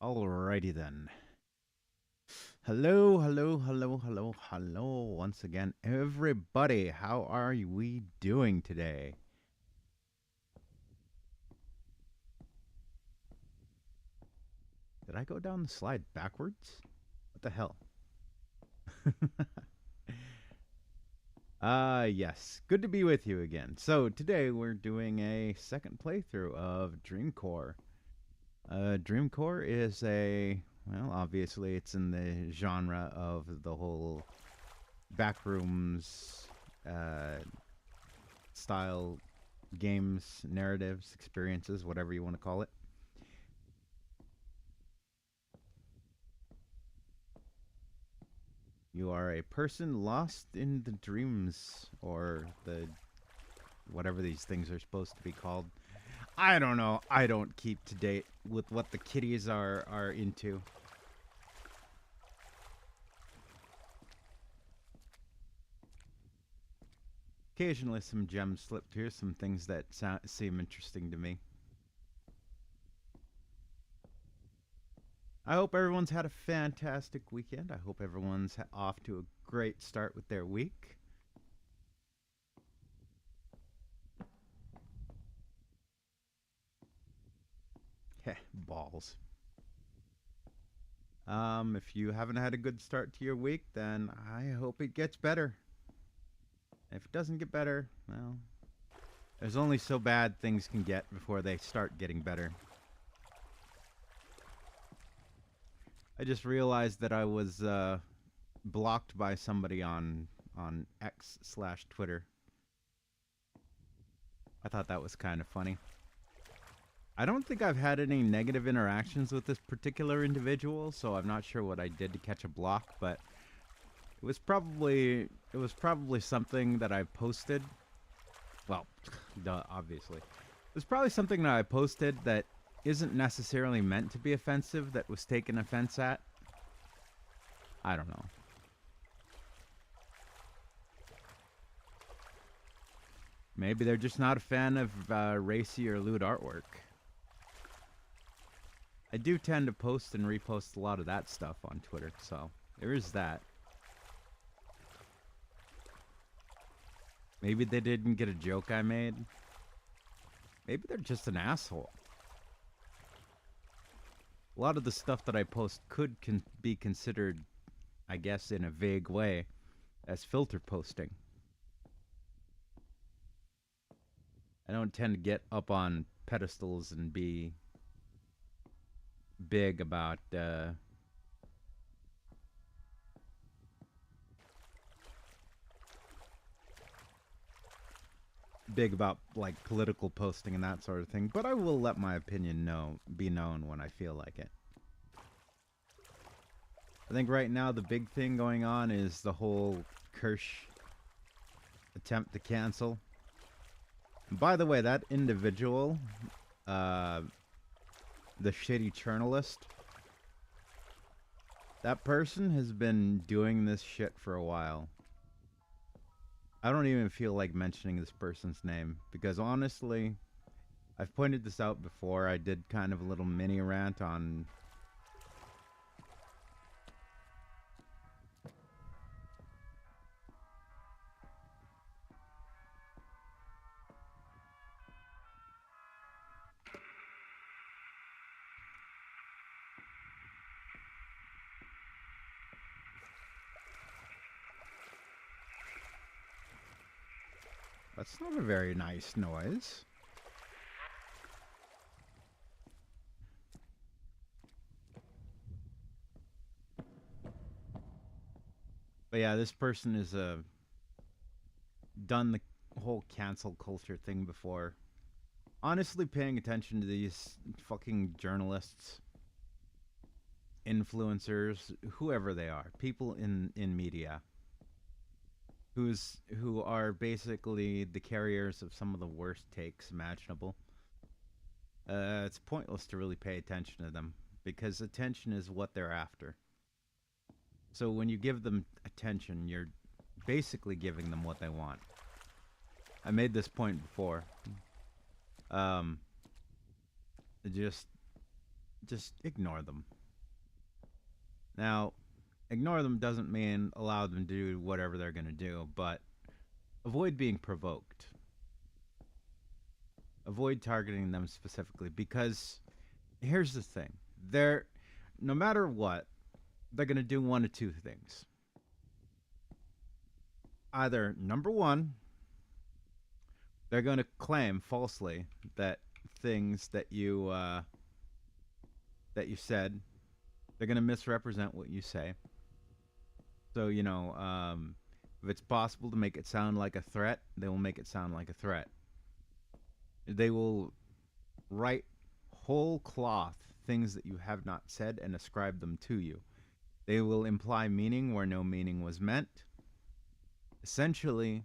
Alrighty then. Hello, hello, hello, hello, hello once again, everybody. How are we doing today? Did I go down the slide backwards? What the hell? Yes. Good to be with you again. So, today we're doing a second playthrough of Dreamcore. Dreamcore is well, obviously it's in the genre of the whole backrooms uh, style games, narratives, experiences, whatever you want to call it. You are a person lost in the dreams or the whatever these things are supposed to be called. I don't know. I don't keep to date with what the kiddies are into. Occasionally some gems slipped here, some things that seem interesting to me. I hope everyone's had a fantastic weekend. I hope everyone's off to a great start with their week. Heh, balls. If you haven't had a good start to your week, then I hope it gets better. If it doesn't get better, well, there's only so bad things can get before they start getting better. I just realized that I was blocked by somebody on X/Twitter. I thought that was kind of funny. I don't think I've had any negative interactions with this particular individual, so I'm not sure what I did to catch a block, but it was probably something that I posted. Well, duh, obviously. It was probably something that I posted that isn't necessarily meant to be offensive that was taken offense at. I don't know. Maybe they're just not a fan of racy or lewd artwork. I do tend to post and repost a lot of that stuff on Twitter, so there is that. Maybe they didn't get a joke I made. Maybe they're just an asshole. A lot of the stuff that I post could be considered, I guess, in a vague way, as filter posting. I don't tend to get up on pedestals and be big about like political posting and that sort of thing, but I will let my opinion be known when I feel like it. I think right now the big thing going on is the whole Kirsch attempt to cancel. And by the way, that individual, uh, the shitty journalist, that person has been doing this shit for a while. I don't even feel like mentioning this person's name because honestly, I've pointed this out before. I did kind of a little mini rant on that's not a very nice noise. But yeah, this person has done the whole cancel culture thing before. Honestly, paying attention to these fucking journalists, influencers, whoever they are, people in media, who are basically the carriers of some of the worst takes imaginable. It's pointless to really pay attention to them because attention is what they're after. So when you give them attention, you're basically giving them what they want. I made this point before. Um, just just ignore them. Now, ignore them doesn't mean allow them to do whatever they're going to do, but avoid being provoked. Avoid targeting them specifically because here's the thing. They're no matter what, they're going to do one of two things. Either number 1, they're going to claim falsely that things that you said, they're going to misrepresent what you say. So, if it's possible to make it sound like a threat, they will make it sound like a threat. They will write whole cloth things that you have not said and ascribe them to you. They will imply meaning where no meaning was meant. Essentially,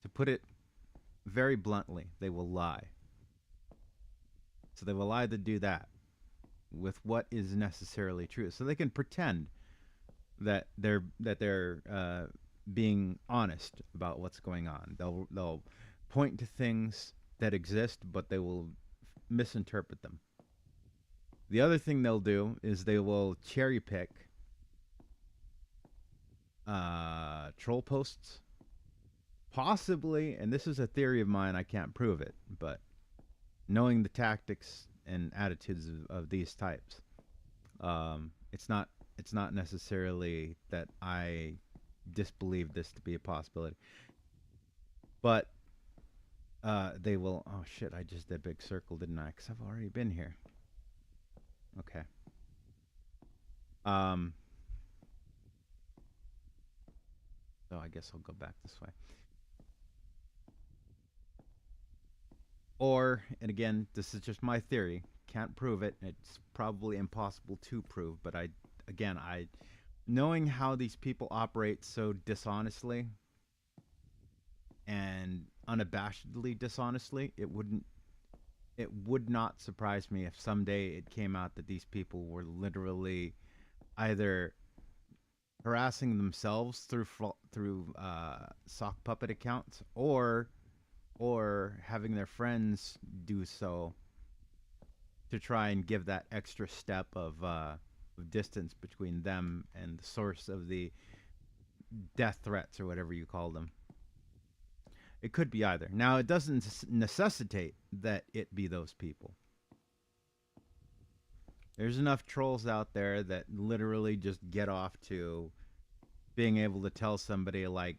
to put it very bluntly, they will lie. So they will either do that with what is necessarily true. So they can pretend that they're being honest about what's going on. They'll point to things that exist, but they will misinterpret them. The other thing they'll do is they will cherry pick troll posts, possibly, and this is a theory of mine, I can't prove it, but knowing the tactics and attitudes of these types, it's not necessarily that I disbelieve this to be a possibility, but they will. Oh shit! I just did a big circle, didn't I? Because I've already been here. Okay. So I guess I'll go back this way. Or, and again, this is just my theory. Can't prove it. It's probably impossible to prove. But knowing how these people operate so dishonestly and unabashedly dishonestly, it would not surprise me if someday it came out that these people were literally either harassing themselves through sock puppet accounts or having their friends do so to try and give that extra step of distance between them and the source of the death threats or whatever you call them. It could be either. Now, it doesn't necessitate that it be those people. There's enough trolls out there that literally just get off to being able to tell somebody, like,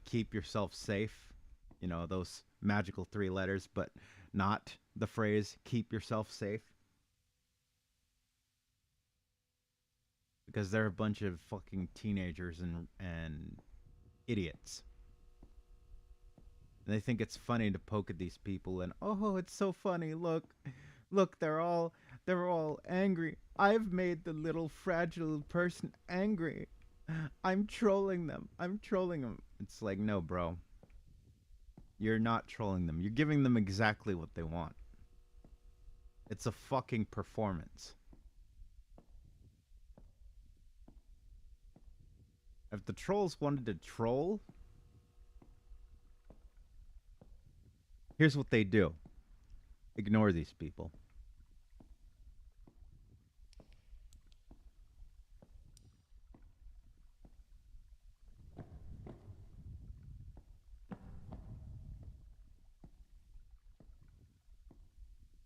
keep yourself safe. Those magical 3 letters, but not the phrase, keep yourself safe. Because they're a bunch of fucking teenagers and idiots. And they think it's funny to poke at these people and, oh, it's so funny. Look, they're all angry. I've made the little fragile person angry. I'm trolling them. It's like, no, bro. You're not trolling them. You're giving them exactly what they want. It's a fucking performance. If the trolls wanted to troll, here's what they do. Ignore these people.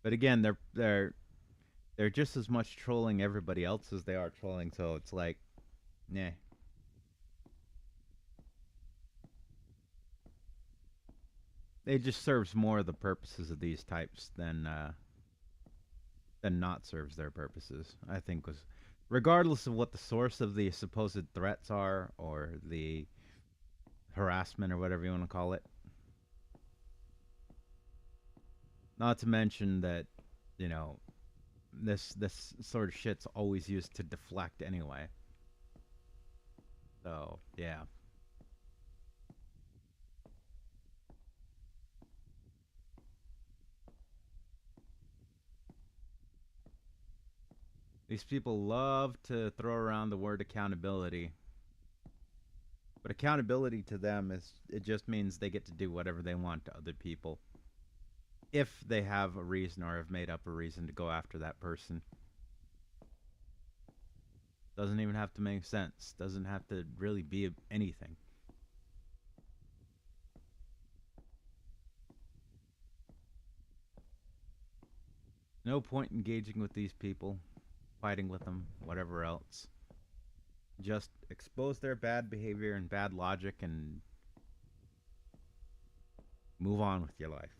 But again, they're just as much trolling everybody else as they are trolling, so it's like, nah. It just serves more of the purposes of these types than not serves their purposes. I think was, regardless of what the source of the supposed threats are or the harassment or whatever you want to call it. Not to mention that, this sort of shit's always used to deflect anyway. So, yeah. These people love to throw around the word accountability. But accountability to them it just means they get to do whatever they want to other people. if they have a reason or have made up a reason to go after that person. Doesn't even have to make sense. Doesn't have to really be anything. No point engaging with these people, fighting with them, whatever else. Just expose their bad behavior and bad logic and move on with your life.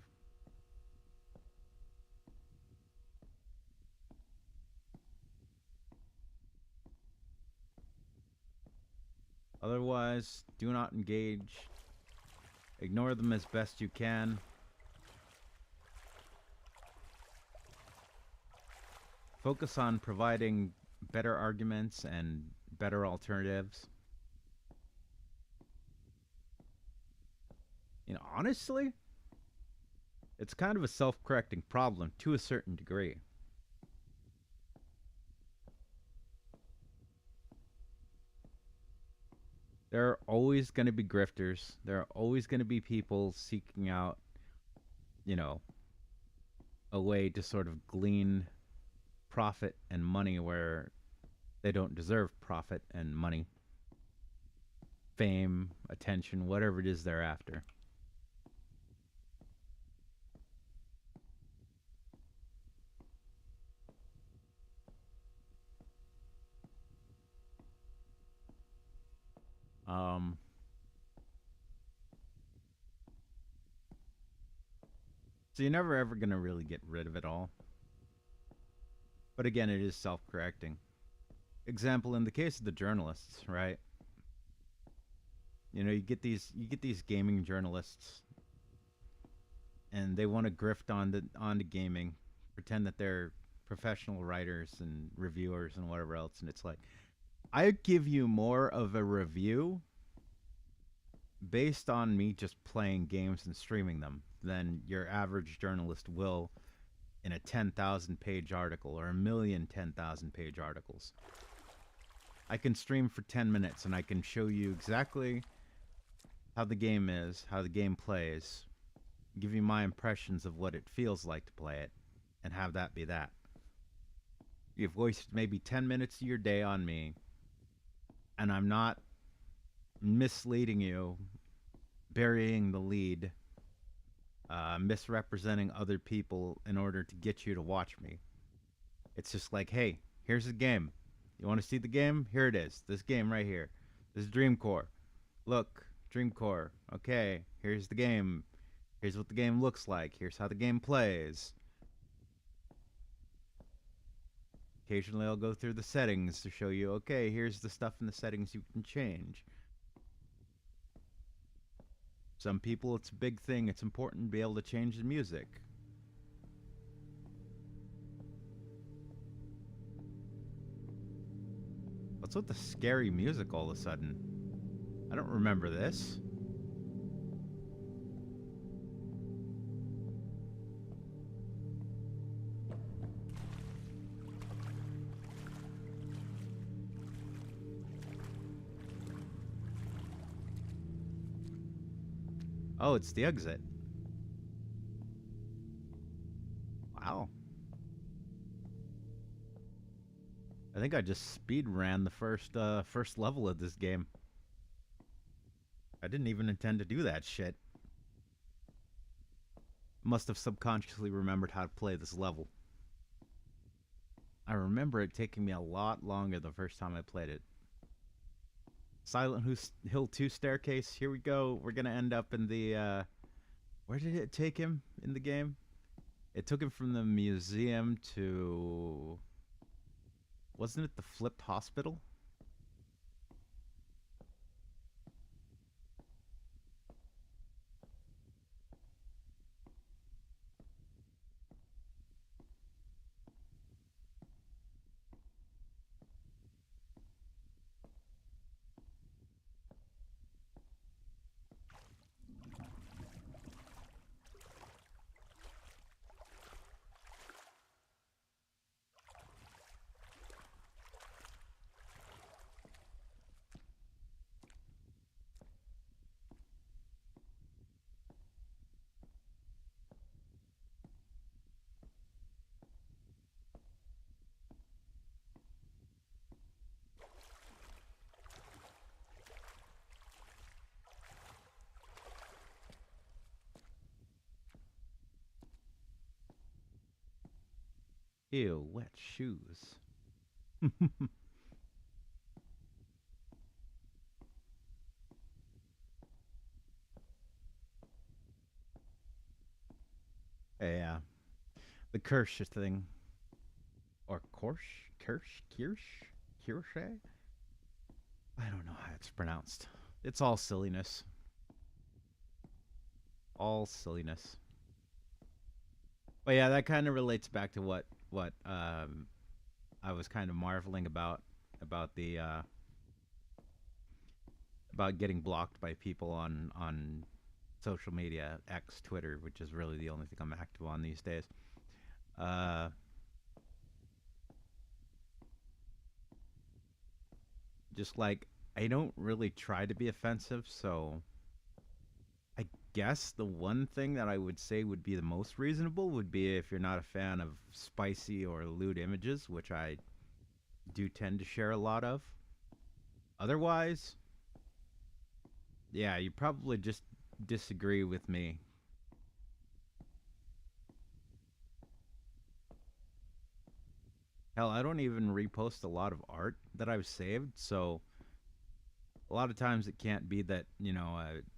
Otherwise, do not engage. Ignore them as best you can. Focus on providing better arguments and better alternatives. You know, honestly, it's kind of a self-correcting problem to a certain degree. There are always going to be grifters. There are always going to be people seeking out, you know, a way to sort of glean profit and money where they don't deserve profit and money, fame, attention, whatever it is they're after. Um, so you're never ever going to really get rid of it all. But again, it is self-correcting. Example, in the case of the journalists, right? You know, you get these gaming journalists, and they want to grift on the gaming, pretend that they're professional writers and reviewers and whatever else, and it's like, I give you more of a review based on me just playing games and streaming them than your average journalist will in a 10,000 page article or a million 10,000 page articles. I can stream for 10 minutes and I can show you exactly how the game is, how the game plays, give you my impressions of what it feels like to play it, and have that be that. You've wasted maybe 10 minutes of your day on me, and I'm not misleading you, burying the lead, misrepresenting other people in order to get you to watch me. It's just like, hey, here's the game. You want to see the game? Here it is. This game right here. This is Dreamcore. Look, Dreamcore. Okay, here's the game. Here's what the game looks like. Here's how the game plays. Occasionally I'll go through the settings to show you, okay, here's the stuff in the settings you can change. Some people, it's a big thing. It's important to be able to change the music. What's with the scary music all of a sudden? I don't remember this. Oh, it's the exit. Wow. I think I just speed ran the first level of this game. I didn't even intend to do that shit. Must have subconsciously remembered how to play this level. I remember it taking me a lot longer the first time I played it. Silent Hill 2 staircase. Here we go. We're gonna end up in the, where did it take him in the game? It took him from the museum to... Wasn't it the flipped hospital? Ew, wet shoes. Yeah, the Kirsch thing. Or Kirsch? I don't know how it's pronounced. It's all silliness. All silliness. But yeah, that kind of relates back to what I was kind of marveling about the about getting blocked by people on social media, X, Twitter, which is really the only thing I'm active on these days. Uh, just like I don't really try to be offensive, so I guess the one thing that I would say would be the most reasonable would be if you're not a fan of spicy or lewd images, which I do tend to share a lot of. Otherwise, yeah, you probably just disagree with me. Hell, I don't even repost a lot of art that I've saved, so a lot of times it can't be that,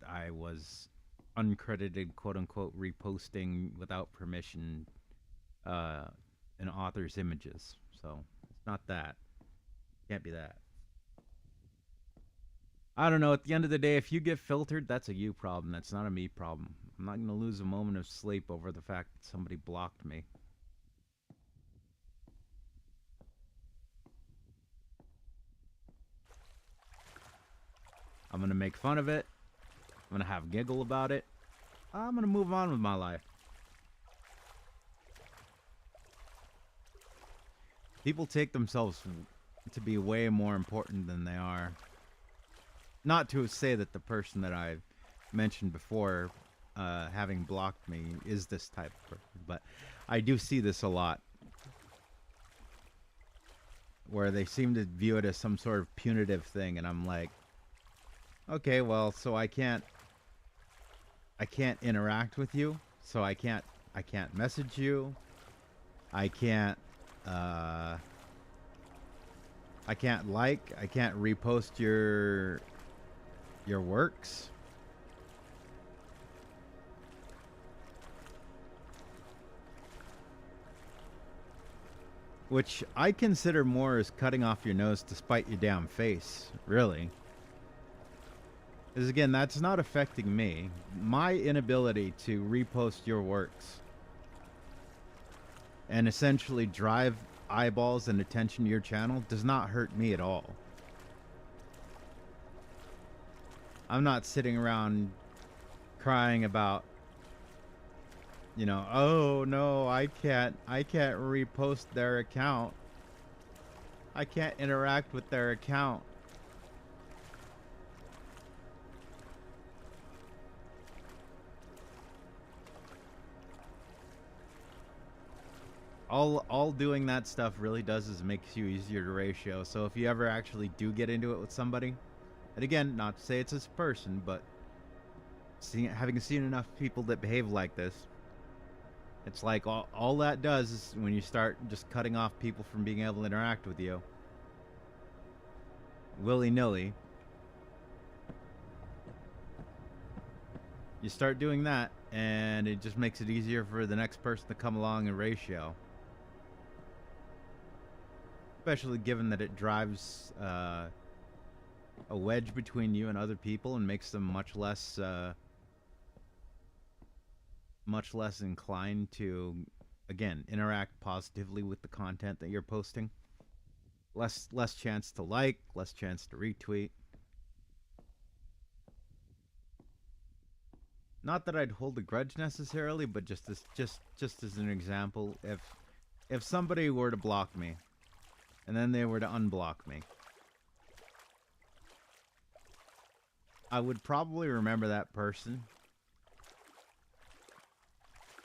I was uncredited, quote unquote, reposting without permission uh, an author's images. So it's not that. Can't be that. I don't know. At the end of the day, if you get filtered, that's a you problem. That's not a me problem. I'm not going to lose a moment of sleep over the fact that somebody blocked me. I'm going to make fun of it. I'm going to have a giggle about it. I'm going to move on with my life. People take themselves to be way more important than they are. Not to say that the person that I've mentioned before, having blocked me, is this type of person, but I do see this a lot, where they seem to view it as some sort of punitive thing, and I'm like, okay, well, so I can't interact with you, so I can't message you, I can't uh, I can't repost your works. Which I consider more as cutting off your nose to spite your damn face, really. Because again, that's not affecting me. My inability to repost your works and essentially drive eyeballs and attention to your channel does not hurt me at all. I'm not sitting around crying about, oh no, I can't repost their account. I can't interact with their account. All doing that stuff really does is makes you easier to ratio. So if you ever actually do get into it with somebody, and again, not to say it's this person, but having seen enough people that behave like this, it's like all that does is when you start just cutting off people from being able to interact with you willy-nilly, you start doing that, and it just makes it easier for the next person to come along and ratio. Especially given that it drives a wedge between you and other people and makes them much less inclined to, again, interact positively with the content that you're posting. Less chance to like, less chance to retweet. Not that I'd hold a grudge necessarily, but just as an example, if somebody were to block me and then they were to unblock me, I would probably remember that person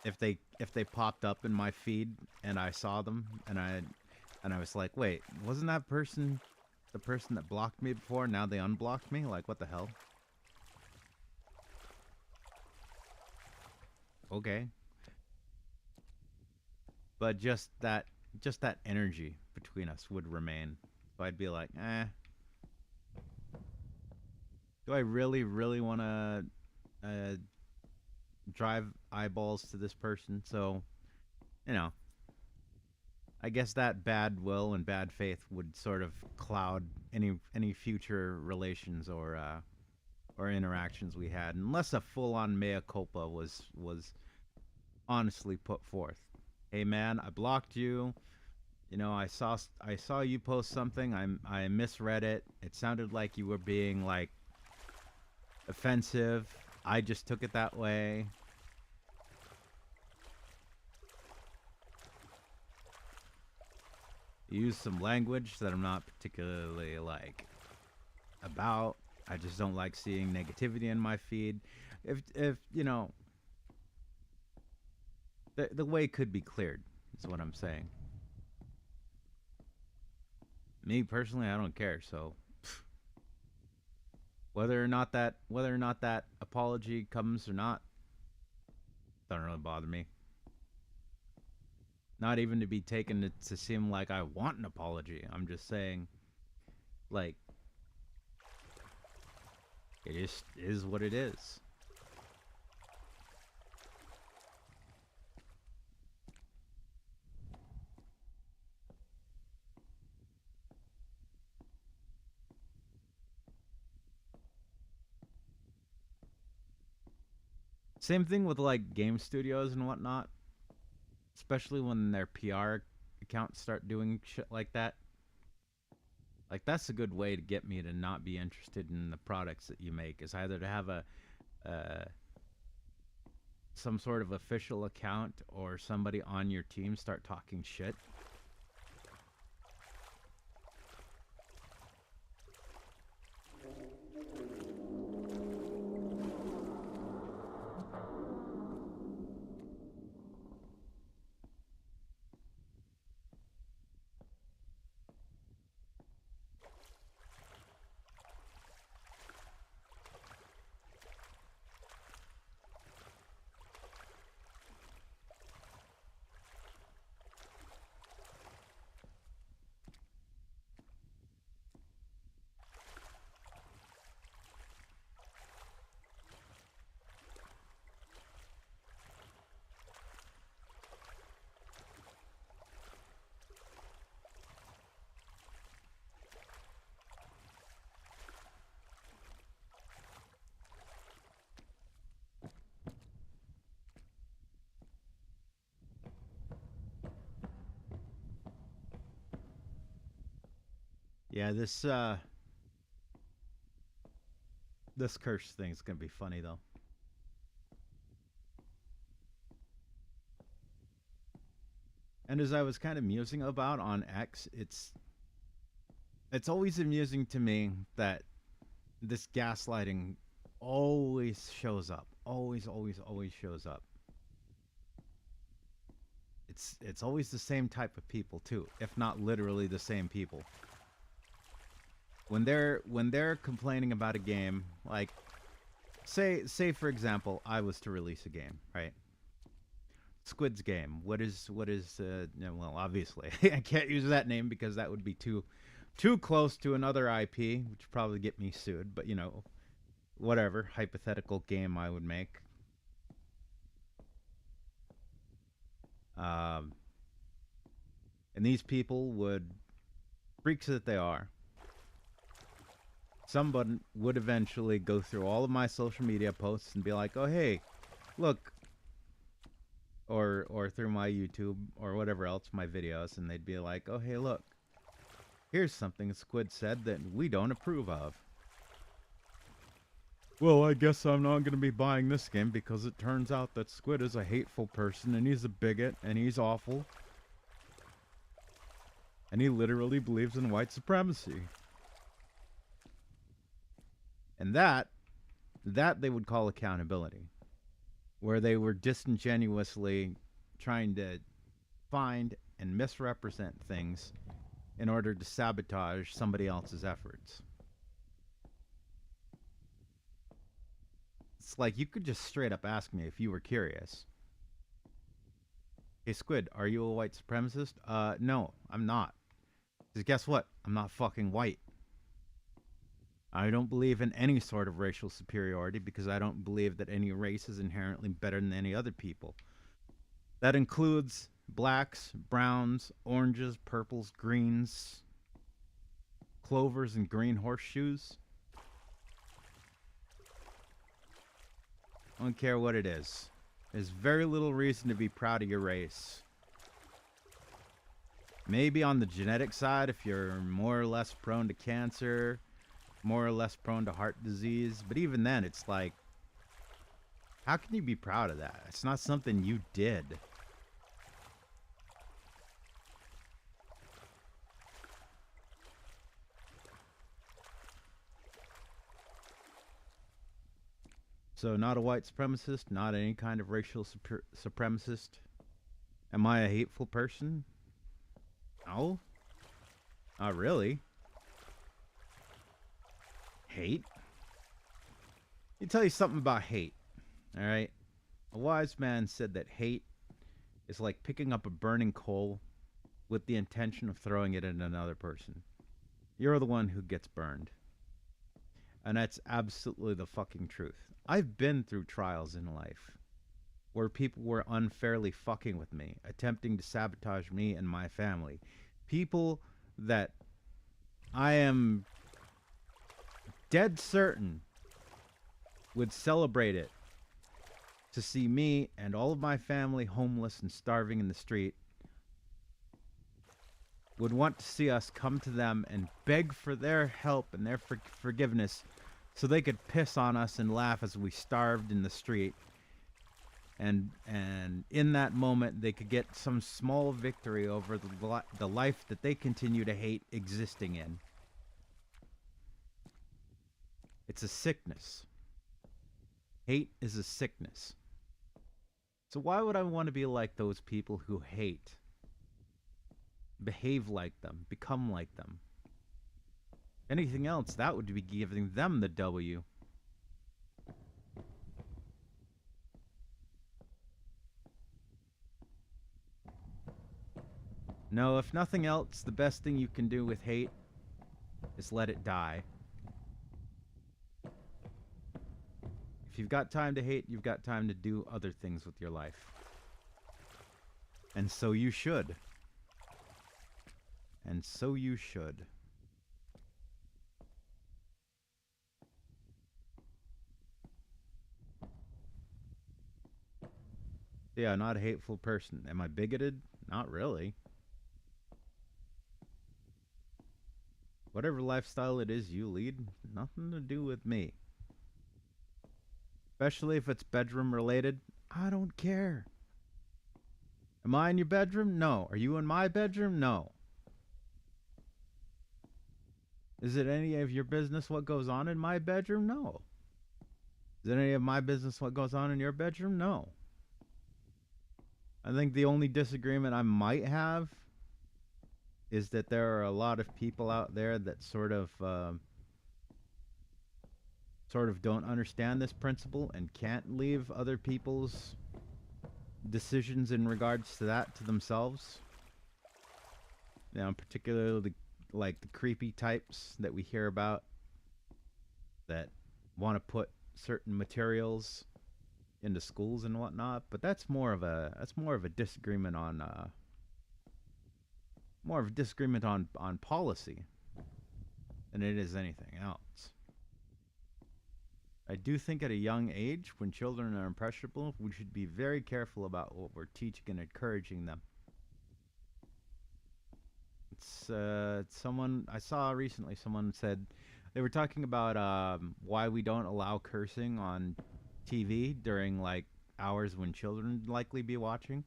if they popped up in my feed and I saw them and I was like, wait, wasn't that person the person that blocked me before? Now they unblocked me? Like, what the hell? Okay. But just just that energy between us would remain. So I'd be like, do I really, really want to uh, drive eyeballs to this person? So, you know, I guess that bad will and bad faith would sort of cloud any future relations or interactions we had, unless a full on mea culpa was honestly put forth. Hey man, I blocked you. You know, I saw you post something. I misread it. It sounded like you were being like offensive. I just took it that way. You used some language that I'm not particularly like about. I just don't like seeing negativity in my feed. If you know, the way could be cleared. Is what I'm saying. Me personally, I don't care. So whether or not that apology comes or not, doesn't really bother me. Not even to be taken to seem like I want an apology. I'm just saying, like, it just is what it is. Same thing with like game studios and whatnot, especially when their PR accounts start doing shit like that. Like that's a good way to get me to not be interested in the products that you make. Is either to have a uh, some sort of official account or somebody on your team start talking shit. Yeah, this curse thing is gonna be funny though. And as I was kind of musing about on X, it's always amusing to me that this gaslighting always shows up. Always, always, always shows up. It's always the same type of people too, if not literally the same people. When they're complaining about a game, like say for example, I was to release a game, right? Squid's game. What is well, obviously I can't use that name because that would be too close to another IP, which would probably get me sued, but you know, whatever hypothetical game I would make. Um, and these people would, freaks that they are, someone would eventually go through all of my social media posts and be like, "Oh hey, look," or through my YouTube or whatever else, my videos, and they'd be like, "Oh hey, look, here's something Squid said that we don't approve of." Well, I guess I'm not going to be buying this game because it turns out that Squid is a hateful person and he's a bigot and he's awful. And he literally believes in white supremacy. And that they would call accountability, where they were disingenuously trying to find and misrepresent things in order to sabotage somebody else's efforts. It's like you could just straight up ask me if you were curious. Hey, Squid, are you a white supremacist? No, I'm not. Because guess what? I'm not fucking white. I don't believe in any sort of racial superiority because I don't believe that any race is inherently better than any other people. That includes blacks, browns, oranges, purples, greens, clovers, and green horseshoes. I don't care what it is. There's very little reason to be proud of your race. Maybe on the genetic side, if you're more or less prone to cancer, more or less prone to heart disease. But even then, it's like, how can you be proud of that? It's not something you did. So, not a white supremacist, not any kind of racial supremacist. Am I a hateful person? No. Not really. Hate? Let me tell you something about hate. Alright? A wise man said that hate is like picking up a burning coal with the intention of throwing it at another person. You're the one who gets burned. And that's absolutely the fucking truth. I've been through trials in life where people were unfairly fucking with me, attempting to sabotage me and my family. People that I am dead certain would celebrate it to see me and all of my family homeless and starving in the street, would want to see us come to them and beg for their help and their forgiveness so they could piss on us and laugh as we starved in the street. And in that moment, they could get some small victory over the life that they continue to hate existing in. It's a sickness. Hate is a sickness. So why would I want to be like those people who hate? Behave like them, become like them. Anything else, that would be giving them the W. No, if nothing else, the best thing you can do with hate is let it die. If you've got time to hate, you've got time to do other things with your life. And so you should. And so you should. Yeah, not a hateful person. Am I bigoted? Not really. Whatever lifestyle it is you lead, nothing to do with me. Especially if it's bedroom related, I don't care. Am I in your bedroom? No. Are you in my bedroom? No. Is it any of your business what goes on in my bedroom? No. Is it any of my business what goes on in your bedroom? No. I think the only disagreement I might have is that there are a lot of people out there that sort of don't understand this principle and can't leave other people's decisions in regards to that to themselves. You know, particularly like the creepy types that we hear about that want to put certain materials into schools and whatnot, but that's more of a disagreement on policy than it is anything else. I do think at a young age, when children are impressionable, we should be very careful about what we're teaching and encouraging them. It's someone I saw recently. Someone said they were talking about why we don't allow cursing on TV during like hours when children likely be watching,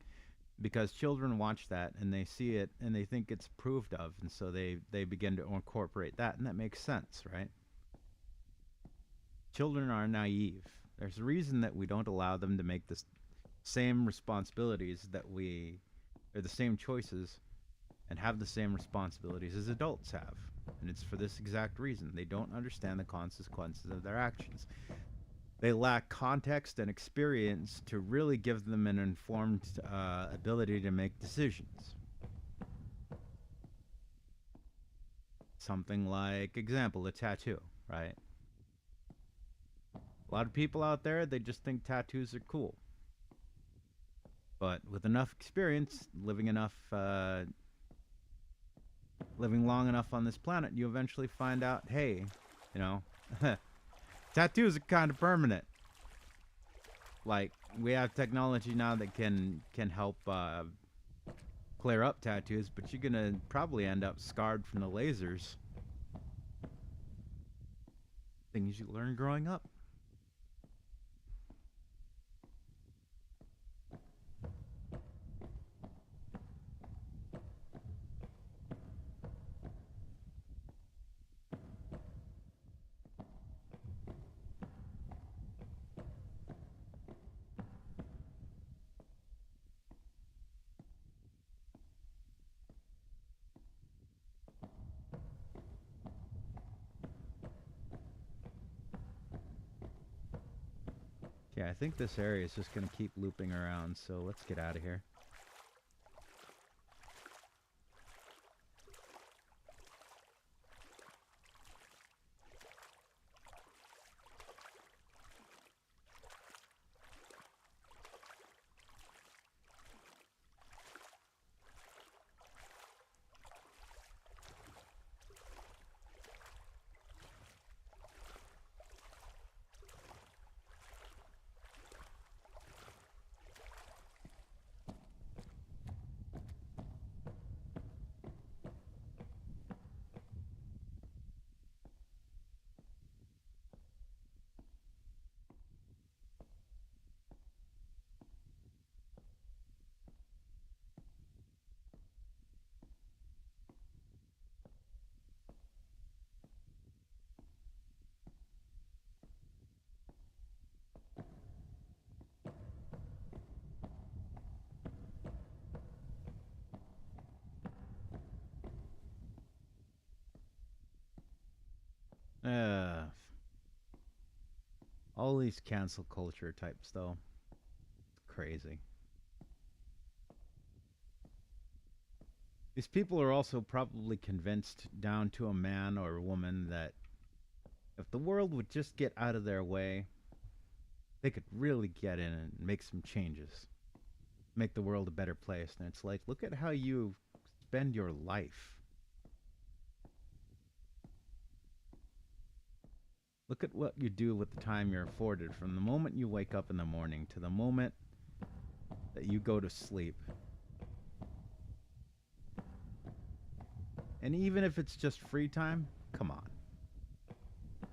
because children watch that and they see it and they think it's approved of, and so they begin to incorporate that, and that makes sense, right? Children are naive. There's a reason that we don't allow them to make the same responsibilities or the same choices and have the same responsibilities as adults have. And it's for this exact reason. They don't understand the consequences of their actions. They lack context and experience to really give them an informed ability to make decisions. Something like, example, a tattoo, right? A lot of people out there, they just think tattoos are cool. But with enough experience, living long enough on this planet, you eventually find out, hey, you know, tattoos are kind of permanent. Like, we have technology now that can help clear up tattoos, but you're gonna probably end up scarred from the lasers. Things you learn growing up. Yeah, I think this area is just gonna keep looping around, so let's get out of here. Uh, all these cancel culture types, though. Crazy. These people are also probably convinced down to a man or a woman that if the world would just get out of their way, they could really get in and make some changes, make the world a better place. And it's like, look at how you spend your life. Look at what you do with the time you're afforded from the moment you wake up in the morning to the moment that you go to sleep. And even if it's just free time, come on.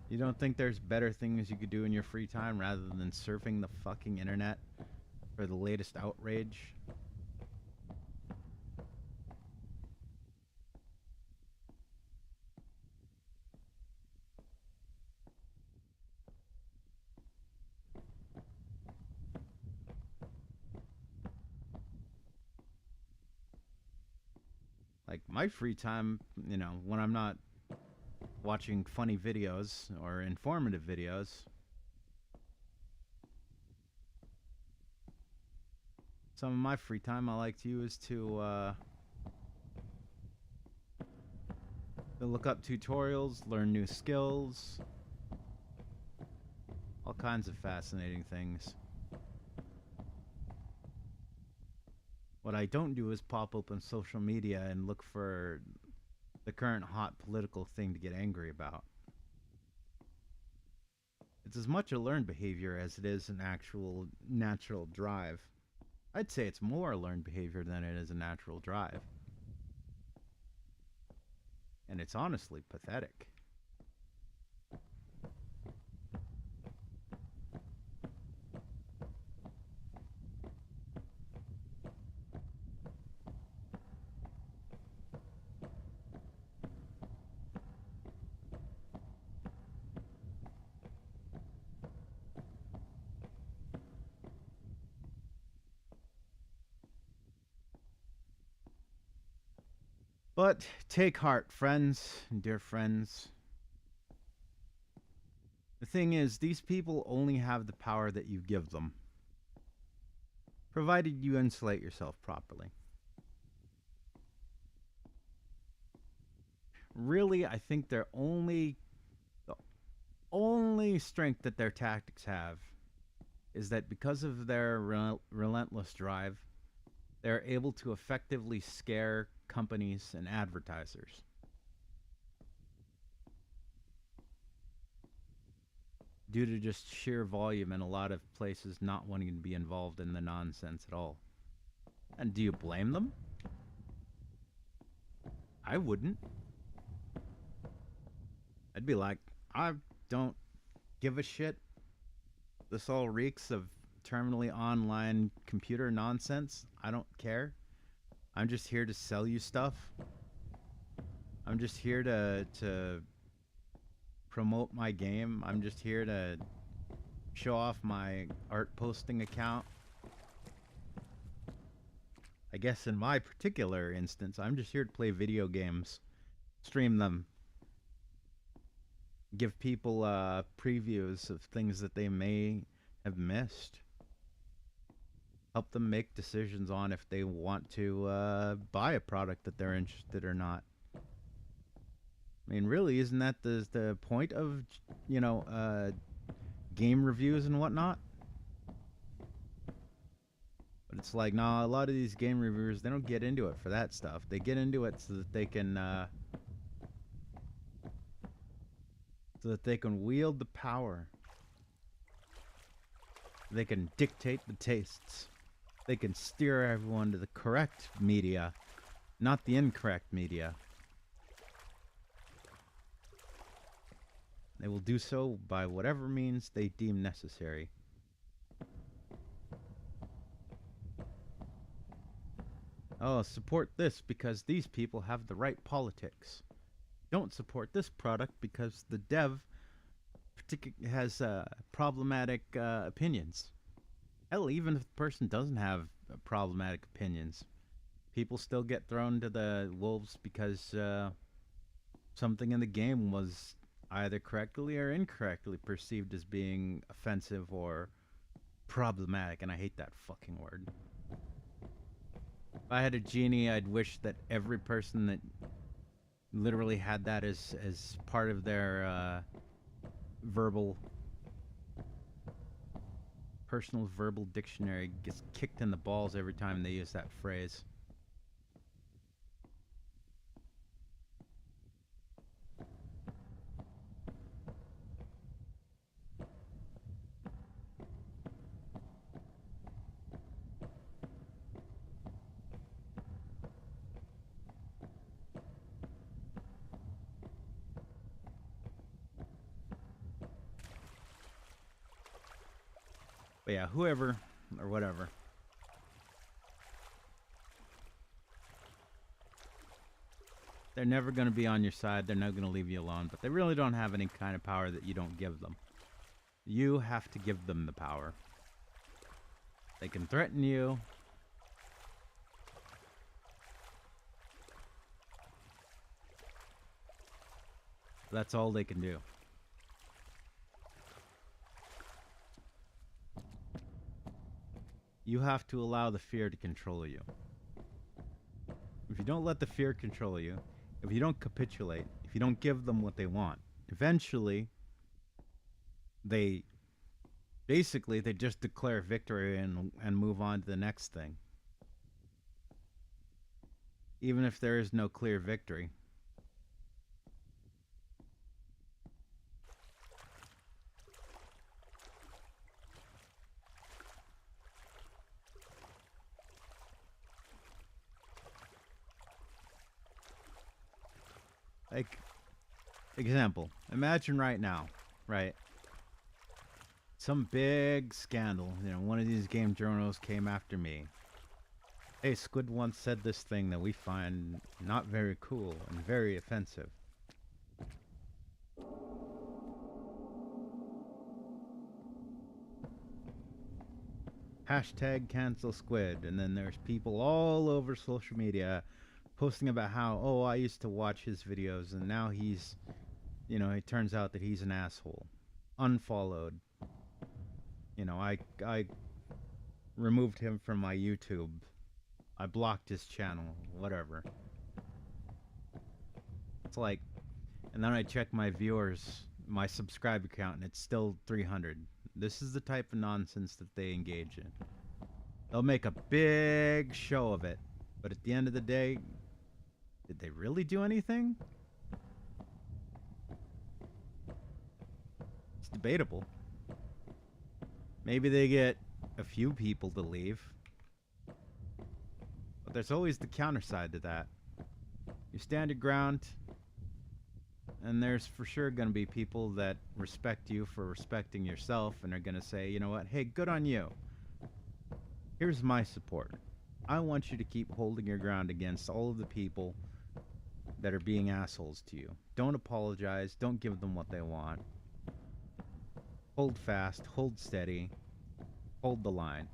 You don't think there's better things you could do in your free time rather than surfing the fucking internet for the latest outrage? Like, my free time, when I'm not watching funny videos or informative videos, some of my free time I like to use to look up tutorials, learn new skills, all kinds of fascinating things. What I don't do is pop open social media and look for the current hot political thing to get angry about. It's as much a learned behavior as it is an actual natural drive. I'd say it's more a learned behavior than it is a natural drive. And it's honestly pathetic. But take heart, friends, dear friends. The thing is, these people only have the power that you give them, provided you insulate yourself properly. Really, I think the only strength that their tactics have is that because of their relentless drive, they're able to effectively scare companies and advertisers. Due to just sheer volume and a lot of places not wanting to be involved in the nonsense at all. And do you blame them? I wouldn't. I'd be like, I don't give a shit. This all reeks of terminally online computer nonsense. I don't care. I'm just here to sell you stuff. I'm just here to promote my game. I'm just here to show off my art posting account. I guess in my particular instance, I'm just here to play video games, stream them, give people previews of things that they may have missed, help them make decisions on if they want to buy a product that they're interested or not. I mean, really, isn't that the point of, game reviews and whatnot? But it's like, nah, a lot of these game reviewers, they don't get into it for that stuff. They get into it so that they can wield the power. They can dictate the tastes. They can steer everyone to the correct media, not the incorrect media. They will do so by whatever means they deem necessary. Oh, support this because these people have the right politics. Don't support this product because the dev has problematic opinions. Hell, even if the person doesn't have problematic opinions, people still get thrown to the wolves because something in the game was either correctly or incorrectly perceived as being offensive or problematic, and I hate that fucking word. If I had a genie, I'd wish that every person that literally had that as part of their personal verbal dictionary gets kicked in the balls every time they use that phrase. But yeah, whoever or whatever. They're never going to be on your side. They're not going to leave you alone. But they really don't have any kind of power that you don't give them. You have to give them the power. They can threaten you. That's all they can do. You have to allow the fear to control you. If you don't let the fear control you, if you don't capitulate, if you don't give them what they want, eventually they just declare victory and move on to the next thing. Even if there is no clear victory. Like, example, imagine right now, right? Some big scandal, one of these game journals came after me. Hey, Squid once said this thing that we find not very cool and very offensive. Hashtag cancel Squid, and then there's people all over social media posting about how, oh, I used to watch his videos and now he's, it turns out that he's an asshole. unfollowed. I removed him from my YouTube. I blocked his channel, whatever. It's like, and then I check my viewers, my subscriber count, and it's still 300. This is the type of nonsense that they engage in. They'll make a big show of it, but at the end of the day, did they really do anything? It's debatable. Maybe they get a few people to leave. But there's always the counter side to that. You stand your ground, and there's for sure going to be people that respect you for respecting yourself and are going to say, you know what, hey, good on you. Here's my support. I want you to keep holding your ground against all of the people that are being assholes to you. Don't apologize. Don't give them what they want. Hold fast. Hold steady. Hold the line.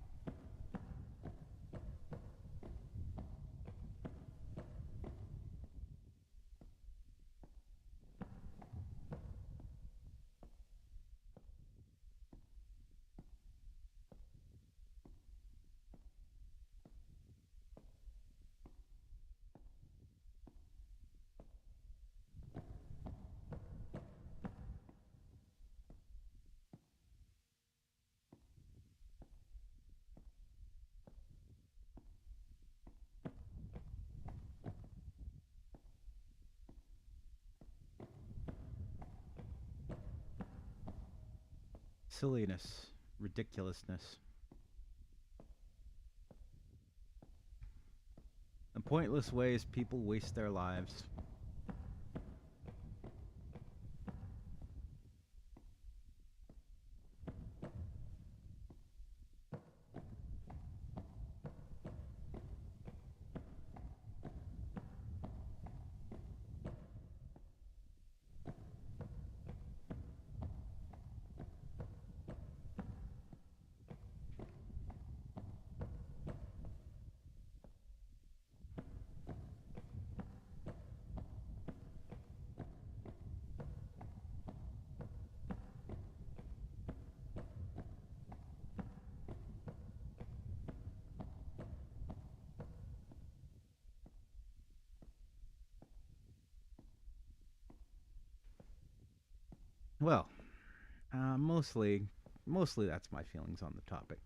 Silliness. Ridiculousness. The pointless ways people waste their lives. Well, mostly that's my feelings on the topic.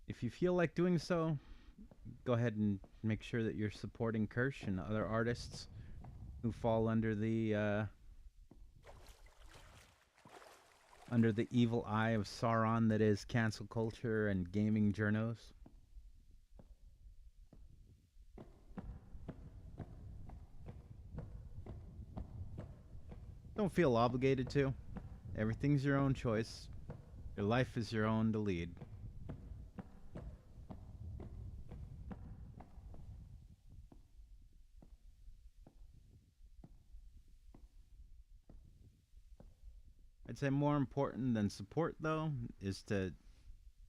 If you feel like doing so, go ahead and make sure that you're supporting Kirsch and other artists who fall under the evil eye of Sauron that is cancel culture and gaming journos. Don't feel obligated to. Everything's your own choice. Your life is your own to lead. I'd say more important than support, though, is to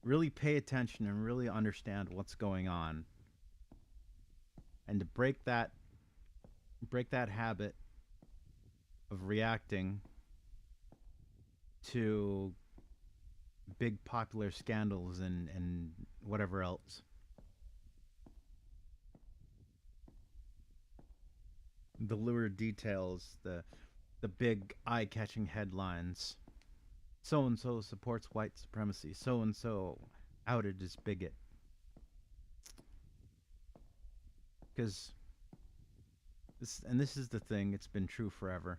really pay attention and really understand what's going on, and to break that habit of reacting to big popular scandals and whatever else. The lurid details, the big eye-catching headlines. So and so supports white supremacy. So and so outed as bigot. Because this is the thing, it's been true forever.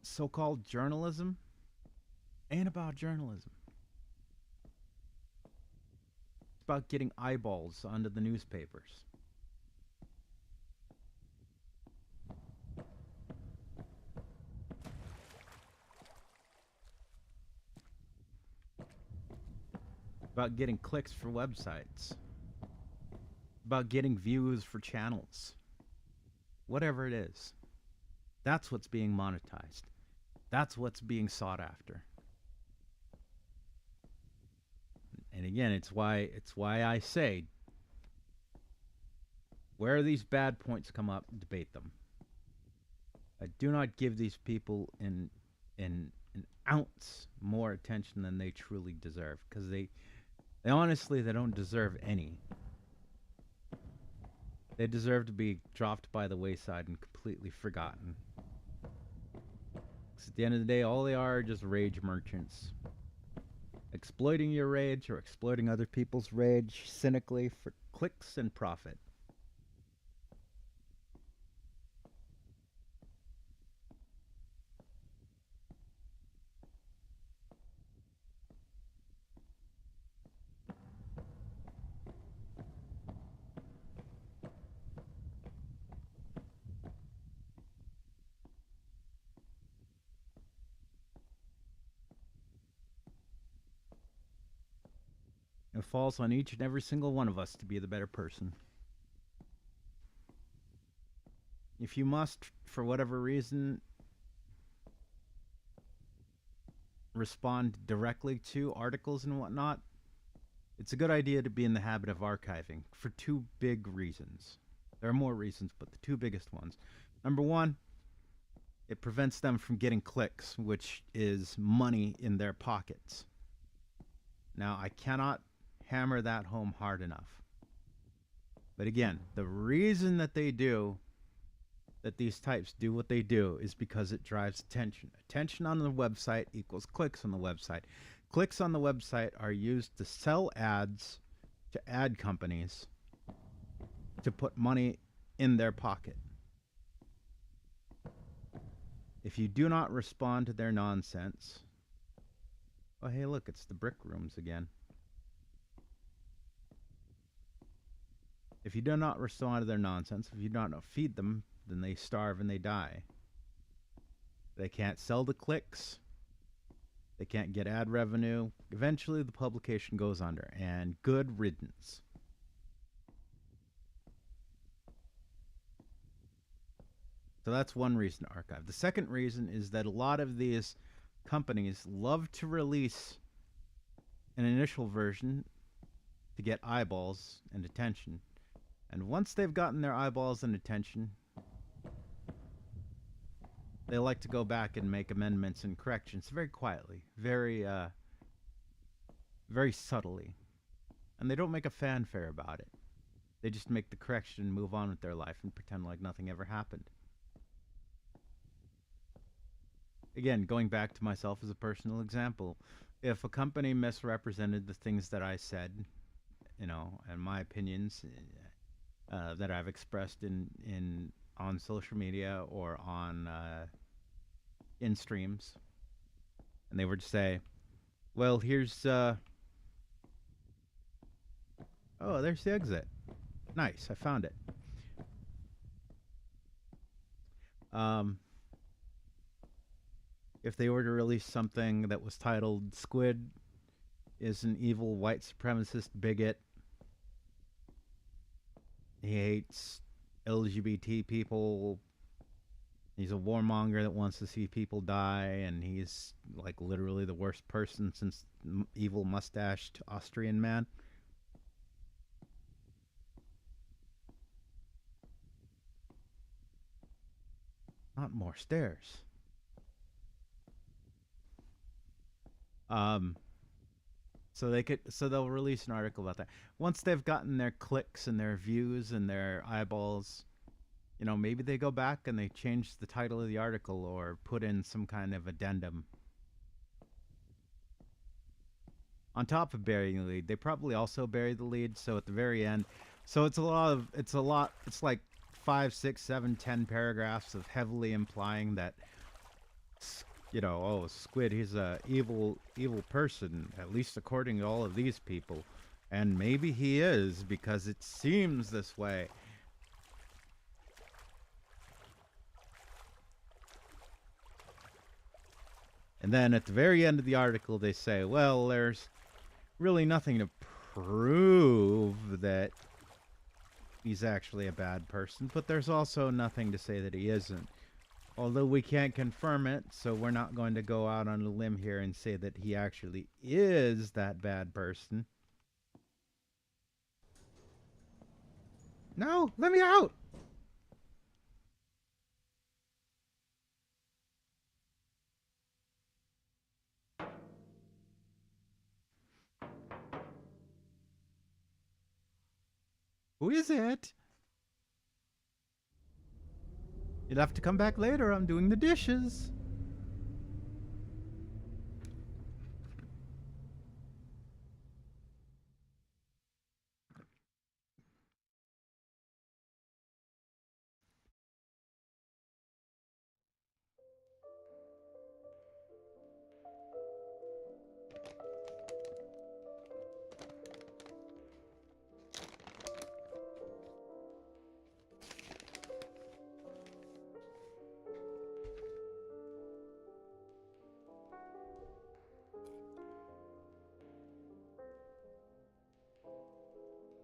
So-called journalism ain't about journalism. It's about getting eyeballs onto the newspapers. About getting clicks for websites. About getting views for channels. Whatever it is. That's what's being monetized. That's what's being sought after. And again, it's why I say Where these bad points come up, debate them. Do not give these people in an ounce more attention than they truly deserve, because they honestly they don't deserve any. They deserve to be dropped by the wayside and completely forgotten. 'Cause at the end of the day, all they are just rage merchants, exploiting your rage or exploiting other people's rage cynically for clicks and profit. It falls on each and every single one of us to be the better person. If you must, for whatever reason, respond directly to articles and whatnot, it's a good idea to be in the habit of archiving for two big reasons. There are more reasons, but the two biggest ones. Number one, it prevents them from getting clicks, which is money in their pockets. Now, I cannot hammer that home hard enough. But again, the reason that these types do what they do is because it drives attention. Attention on the website equals clicks on the website. Clicks on the website are used to sell ads to ad companies to put money in their pocket. If you do not respond to their nonsense, oh hey look, it's the brick rooms again. If you do not respond to their nonsense, if you do not feed them, then they starve and they die. They can't sell the clicks. They can't get ad revenue. Eventually, the publication goes under, and good riddance. So that's one reason to archive. The second reason is that a lot of these companies love to release an initial version to get eyeballs and attention. And once they've gotten their eyeballs and attention, they like to go back and make amendments and corrections very quietly, very subtly. And they don't make a fanfare about it. They just make the correction and move on with their life and pretend like nothing ever happened. Again, going back to myself as a personal example, if a company misrepresented the things that I said, and my opinions that I've expressed on social media or on in streams, and they were to say, well, here's oh, there's the exit. Nice, I found it. If they were to release something that was titled Squid is an evil white supremacist bigot, he hates LGBT people, he's a warmonger that wants to see people die, and he's like literally the worst person since evil mustached Austrian man. Not more stairs. So they'll release an article about that. Once they've gotten their clicks and their views and their eyeballs, maybe they go back and they change the title of the article or put in some kind of addendum. On top of burying the lead, they probably also bury the lead. So at the very end, so it's like 5, 6, 7, 10 paragraphs of heavily implying that, Squid, he's a evil person, at least according to all of these people. And maybe he is, because it seems this way. And then at the very end of the article, they say, well, there's really nothing to prove that he's actually a bad person, but there's also nothing to say that he isn't. Although we can't confirm it, so we're not going to go out on a limb here and say that he actually is that bad person. No, let me out! Who is it? You'll have to come back later. I'm doing the dishes.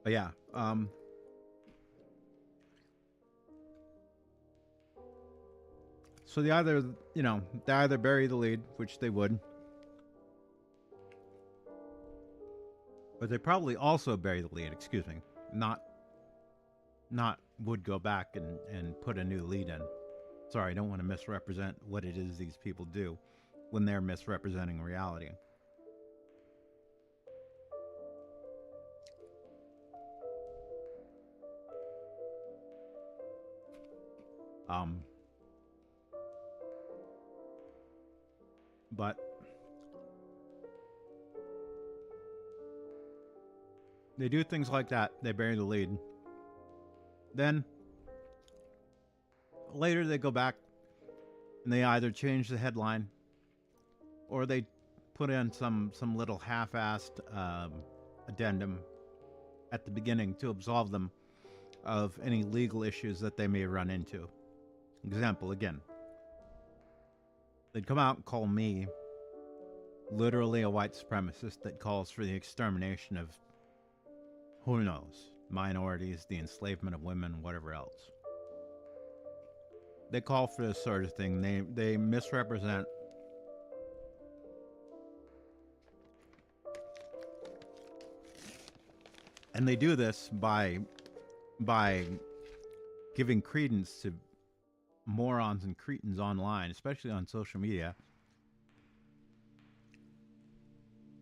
But yeah, so they either bury the lead, which they would, but they probably also bury the lead. Excuse me, not would go back and put a new lead in. Sorry, I don't want to misrepresent what it is these people do when they're misrepresenting reality. Um, but they do things like that. They bury the lead. Then later they go back and they either change the headline or they put in some little half-assed addendum at the beginning to absolve them of any legal issues that they may run into. Example again, they'd come out and call me literally a white supremacist that calls for the extermination of, who knows, minorities, the enslavement of women, whatever else. They call for this sort of thing. They misrepresent. And they do this by giving credence to morons and cretins online, especially on social media,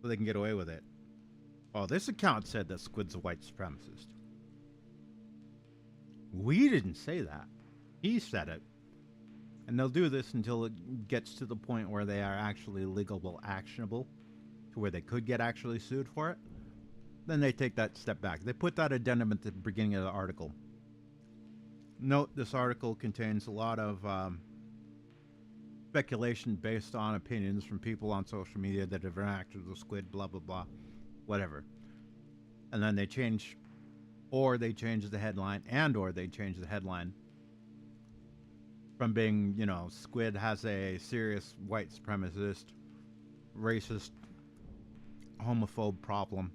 so they can get away with it. Oh, this account said that Squid's a white supremacist. We didn't say that. He said it. And they'll do this until it gets to the point where they are actually legal, actionable, to where they could get actually sued for it. Then they take that step back. They put that addendum at the beginning of the article. Note, this article contains a lot of speculation based on opinions from people on social media that have interacted with Squid, blah, blah, blah, whatever. And then they change, or they change the headline, from being, Squid has a serious white supremacist, racist, homophobe problem.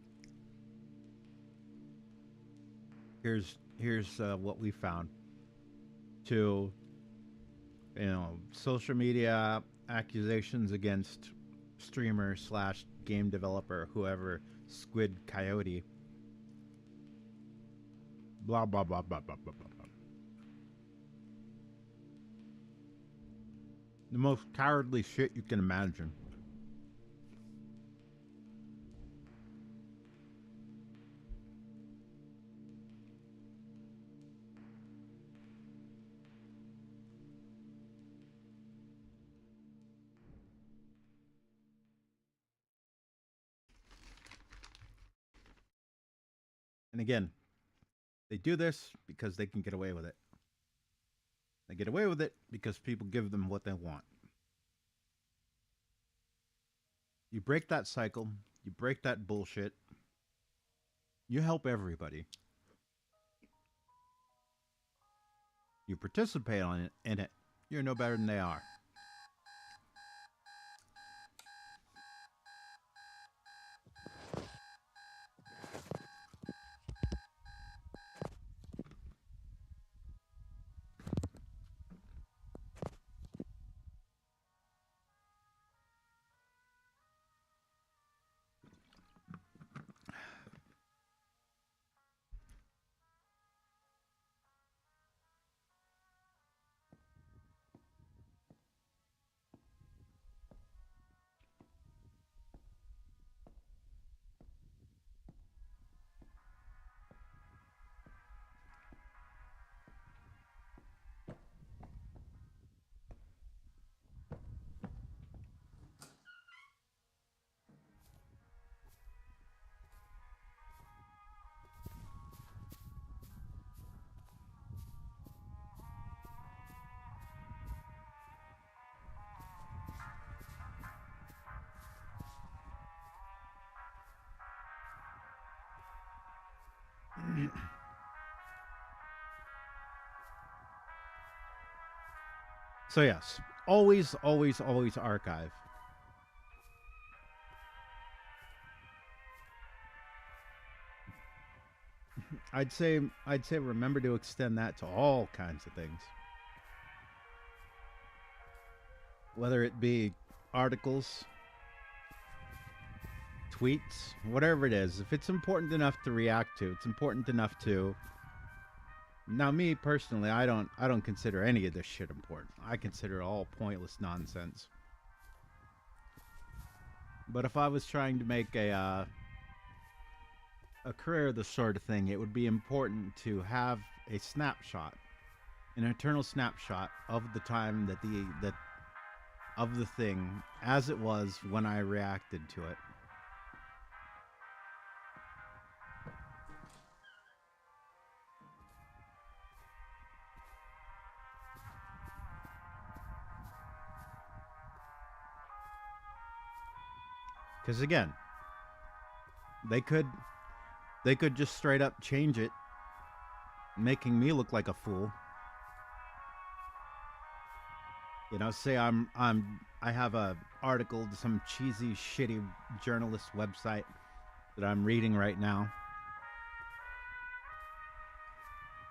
Here's what we found. To, social media accusations against streamer / game developer, whoever, SquidCoyote. Blah, blah, blah, blah, blah, blah, blah. The most cowardly shit you can imagine. And again, they do this because they can get away with it. They get away with it because people give them what they want. You break that cycle, you break that bullshit, you help everybody. You participate in it, you're no better than they are. So yes, always, always, always archive. I'd say remember to extend that to all kinds of things, whether it be articles, tweets, whatever it is. If it's important enough to react to, it's important enough to. Now, me personally, I don't consider any of this shit important. I consider it all pointless nonsense. But if I was trying to make a career of this sort of thing, it would be important to have a snapshot, an eternal snapshot of the time that of the thing as it was when I reacted to it. Because again, they could they could just straight up change it, making me look like a fool. You know, say I have a article to some cheesy, shitty journalist website that I'm reading right now.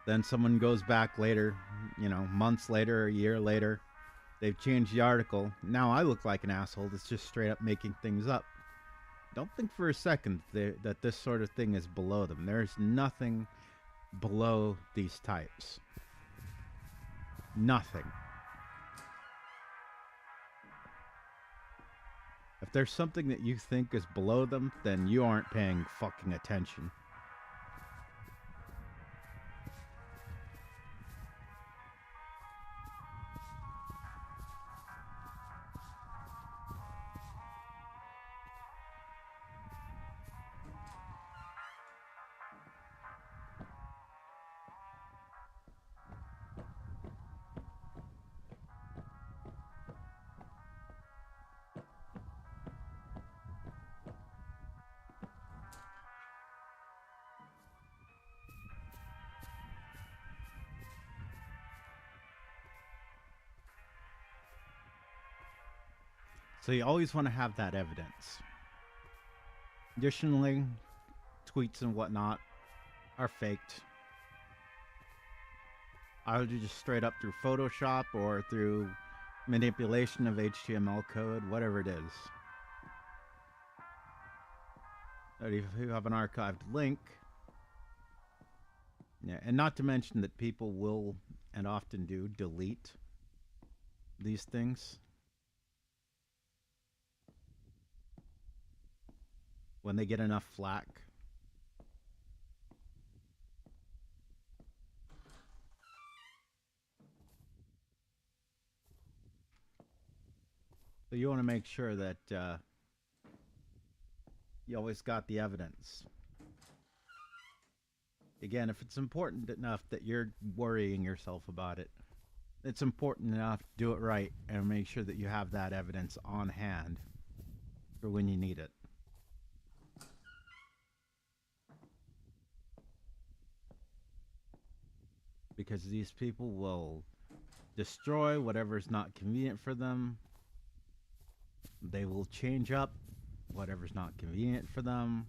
Then someone goes back later, you know, months later, a year later, they've changed the article. Now I look like an asshole that's just straight up making things up. Don't think for a second that this sort of thing is below them. There's nothing below these types. Nothing. If there's something that you think is below them, then you aren't paying fucking attention. So you always want to have that evidence. Additionally, tweets and whatnot are faked. Either just straight up through Photoshop or through manipulation of HTML code, whatever it is. But if you have an archived link, yeah, and not to mention that people will and often do delete these things when they get enough flack. So you want to make sure that you always got the evidence. Again, if it's important enough that you're worrying yourself about it, it's important enough to do it right and make sure that you have that evidence on hand for when you need it. Because these people will destroy whatever's not convenient for them. They will change up whatever's not convenient for them.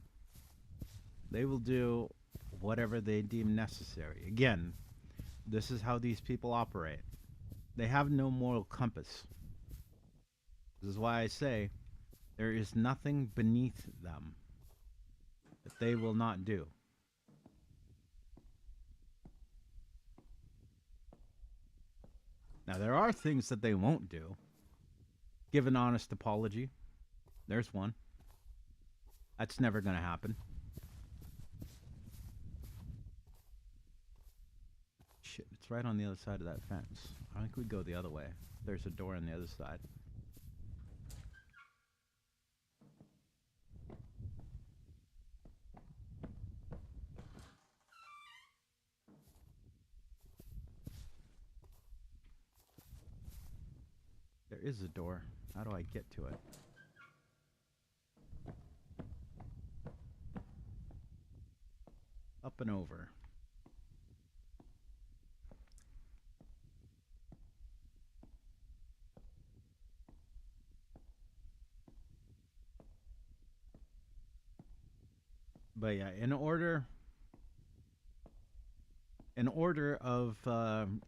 They will do whatever they deem necessary. Again, this is how these people operate. They have no moral compass. This is why I say there is nothing beneath them that they will not do. Now, there are things that they won't do. Give an honest apology. There's one. That's never going to happen. Shit, it's right on the other side of that fence. I think we go the other way. There's a door on the other side. There is a door. How do I get to it? Up and over. But yeah, in order of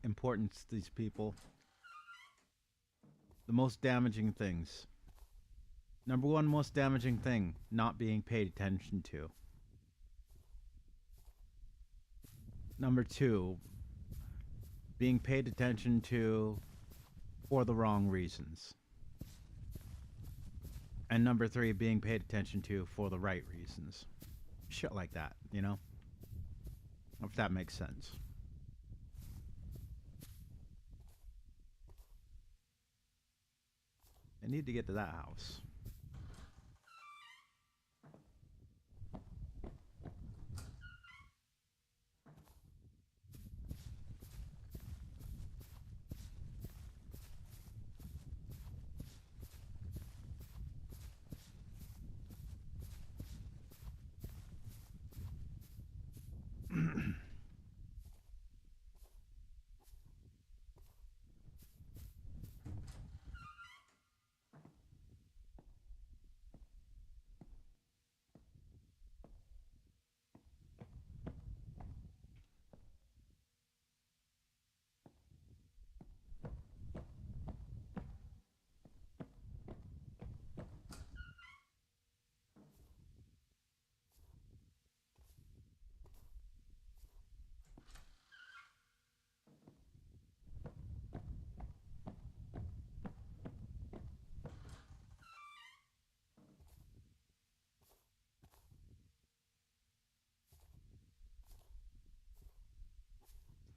importance to these people, the most damaging things. Number one most damaging thing, not being paid attention to. Number two, being paid attention to for the wrong reasons. And number three, being paid attention to for the right reasons. Shit like that, you know? If that makes sense. I need to get to that house.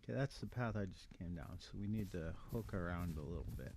Okay, that's the path I just came down, so we need to hook around a little bit.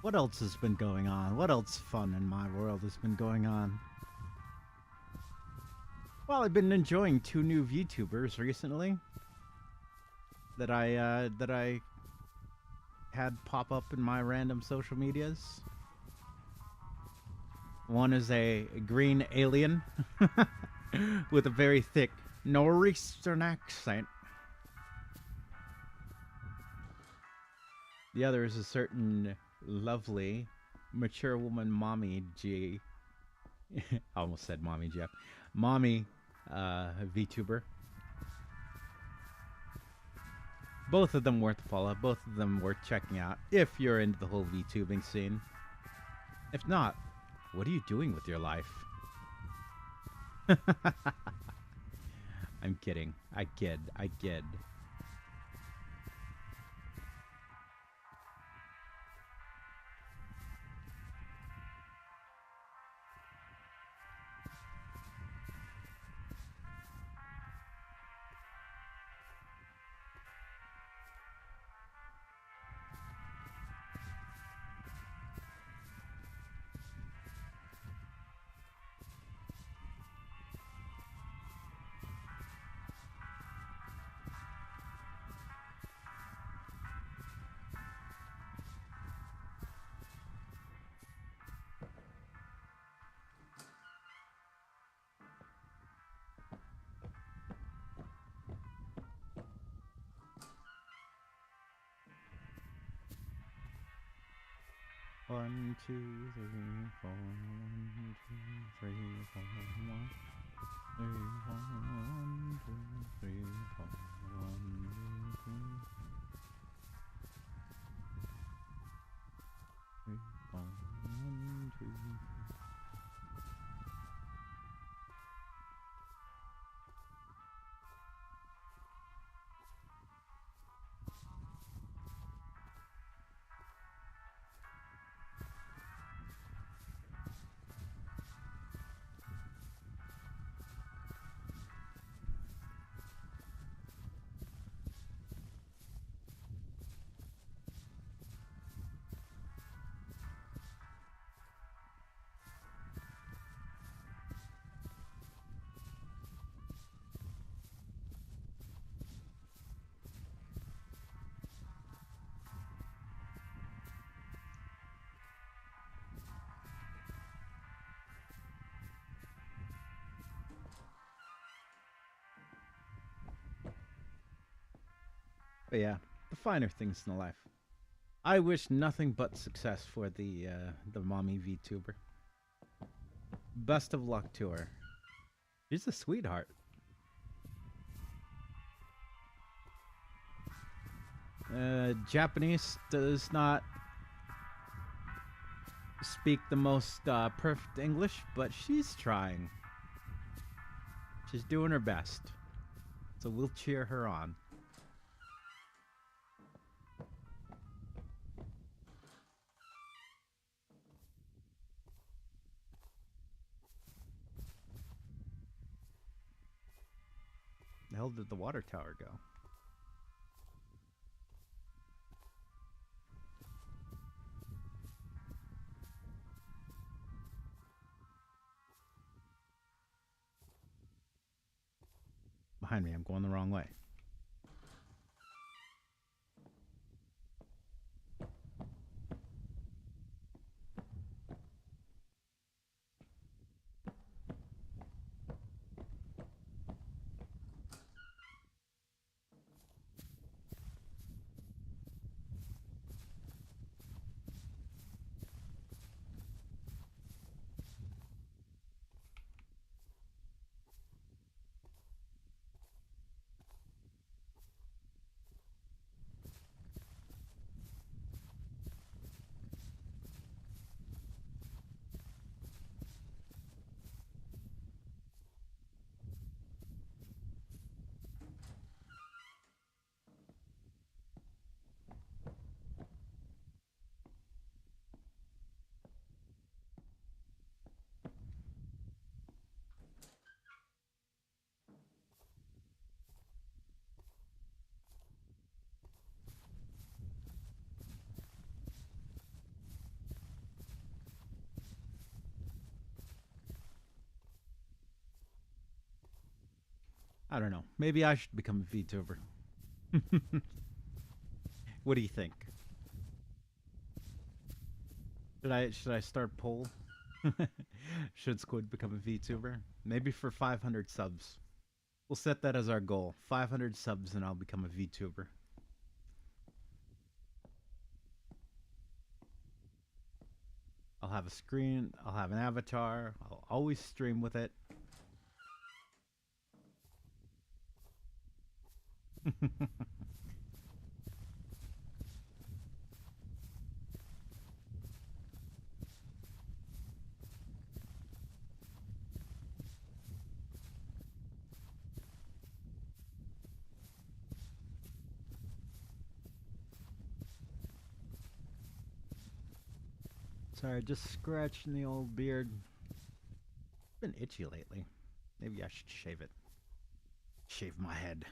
What else has been going on? What else fun in my world has been going on? Well, I've been enjoying two new VTubers recently that I had pop up in my random social medias. One is a green alien with a very thick northeastern accent. The other is a certain lovely, mature woman, Mommy G. I almost said Mommy Jeff. Mommy VTuber. Both of them worth a follow. Both of them worth checking out if you're into the whole VTubing scene. If not, what are you doing with your life? I'm kidding. I kid. 1, 2, 3, 4. 1, 2, 3, 4. 1, 3, 4. 1, 2, 3, 4. 1, 2, 3, 4. 1, 2, 3. But yeah, the finer things in life. I wish nothing but success for the mommy VTuber. Best of luck to her. She's a sweetheart. Japanese does not speak the most perfect English, but she's trying. She's doing her best. So we'll cheer her on. The hell did the water tower go? Behind me, I'm going the wrong way. I don't know. Maybe I should become a VTuber. What do you think? Should I start poll? Should Squid become a VTuber? Maybe for 500 subs. We'll set that as our goal. 500 subs and I'll become a VTuber. I'll have a screen, I'll have an avatar, I'll always stream with it. Sorry, just scratching the old beard. It's been itchy lately. Maybe I should shave it. Shave my head.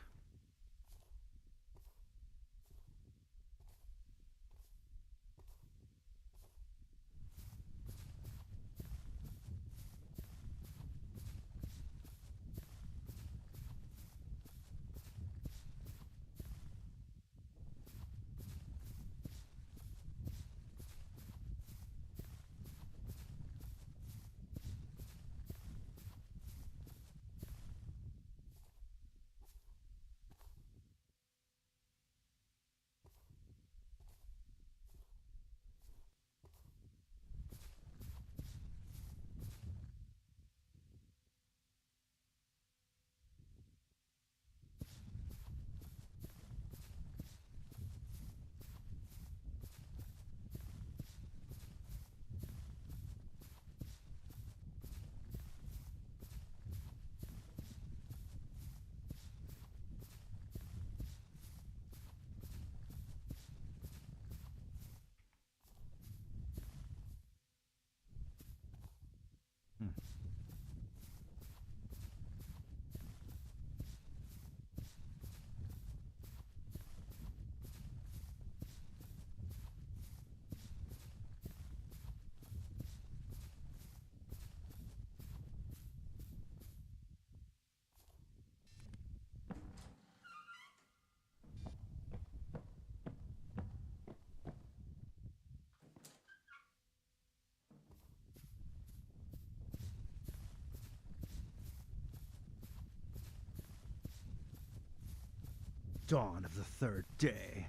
Dawn of the third day.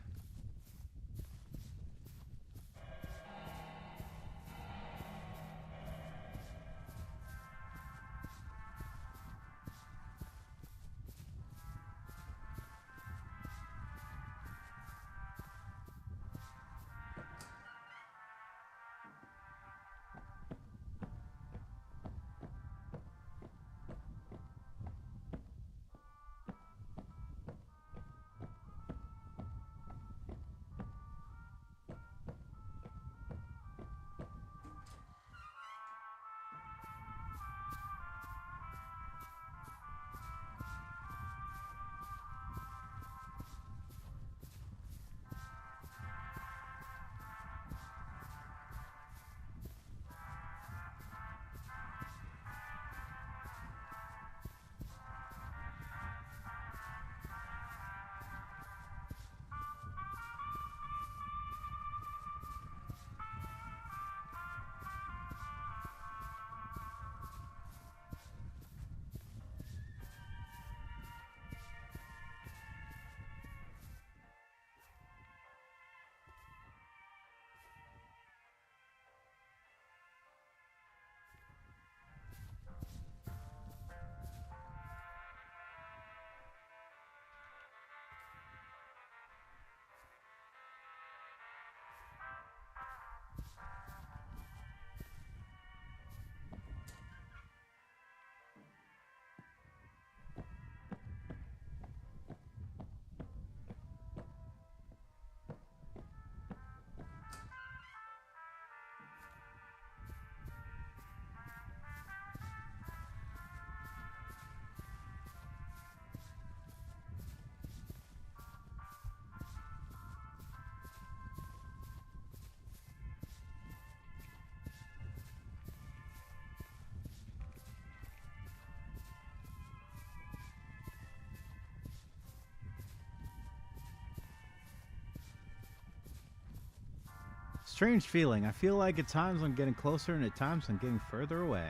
Strange feeling. I feel like at times I'm getting closer and at times I'm getting further away.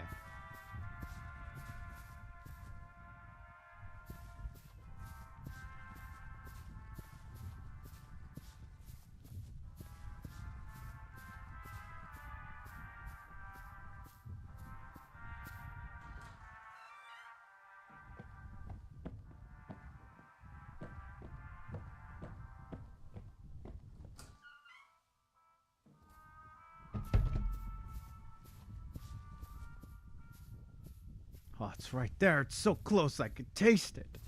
Oh, it's right there. It's so close I could taste it.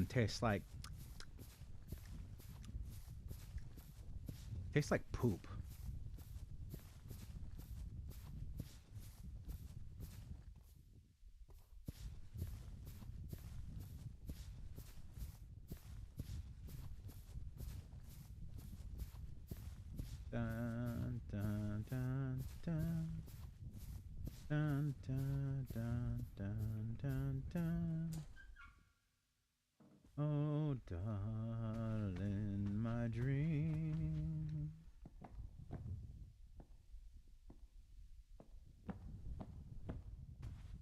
Tastes like poop. Dun dun dun dun. Dun dun dun dun dun dun. Oh, darling, my dream.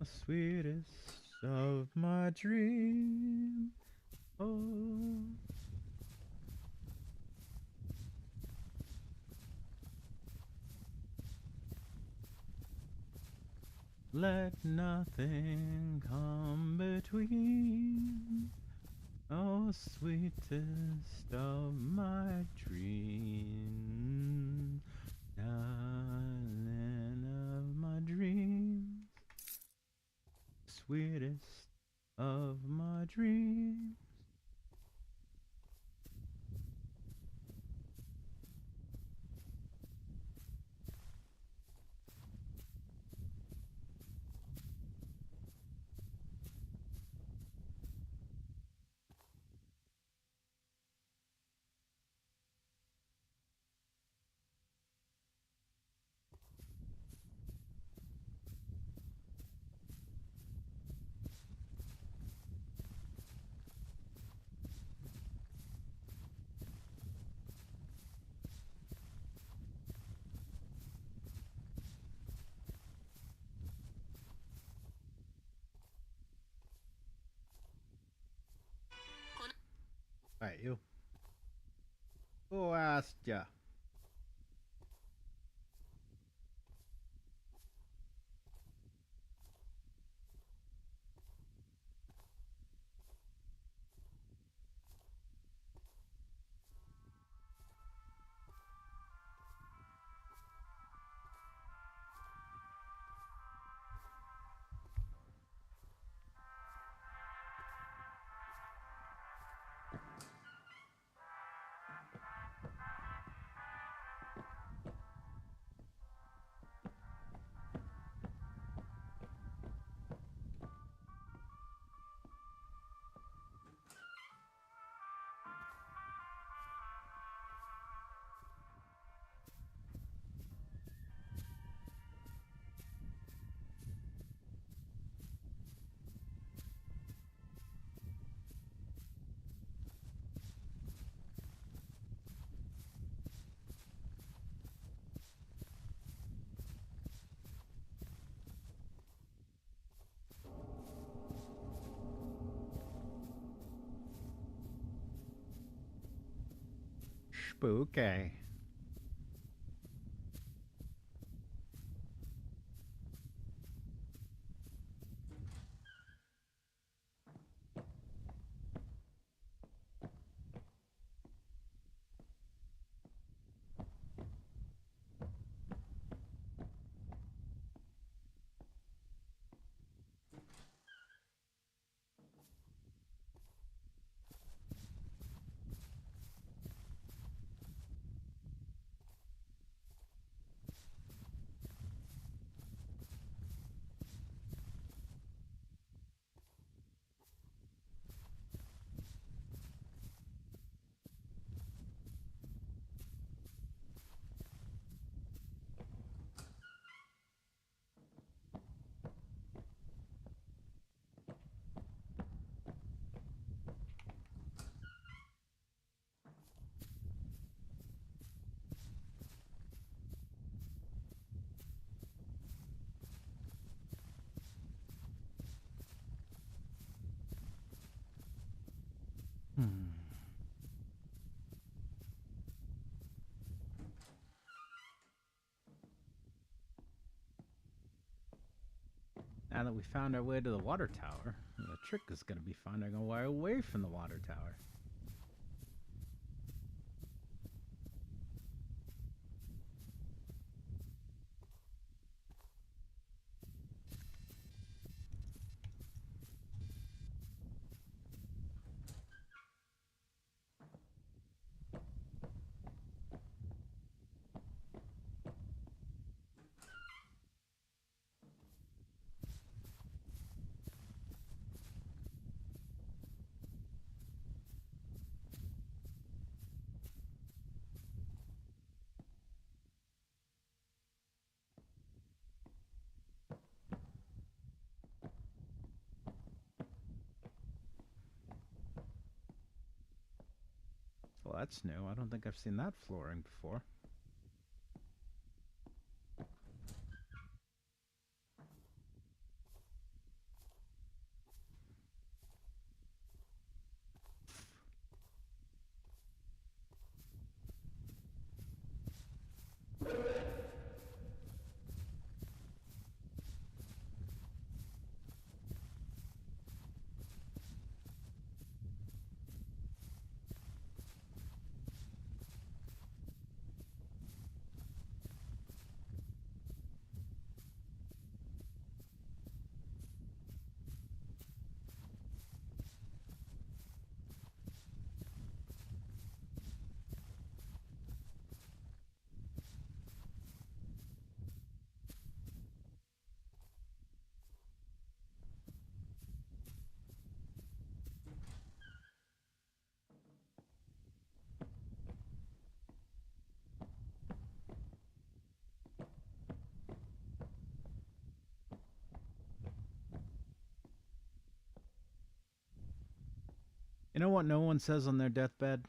The sweetest of my dream. Oh. Let nothing come between. Oh, sweetest of my dreams, darling of my dreams, sweetest of my dreams. Who asked ya? Spooky. Hmm. Now that we found our way to the water tower, the trick is going to be finding a way away from the water tower. Well, that's new. I don't think I've seen that flooring before. You know what no one says on their deathbed?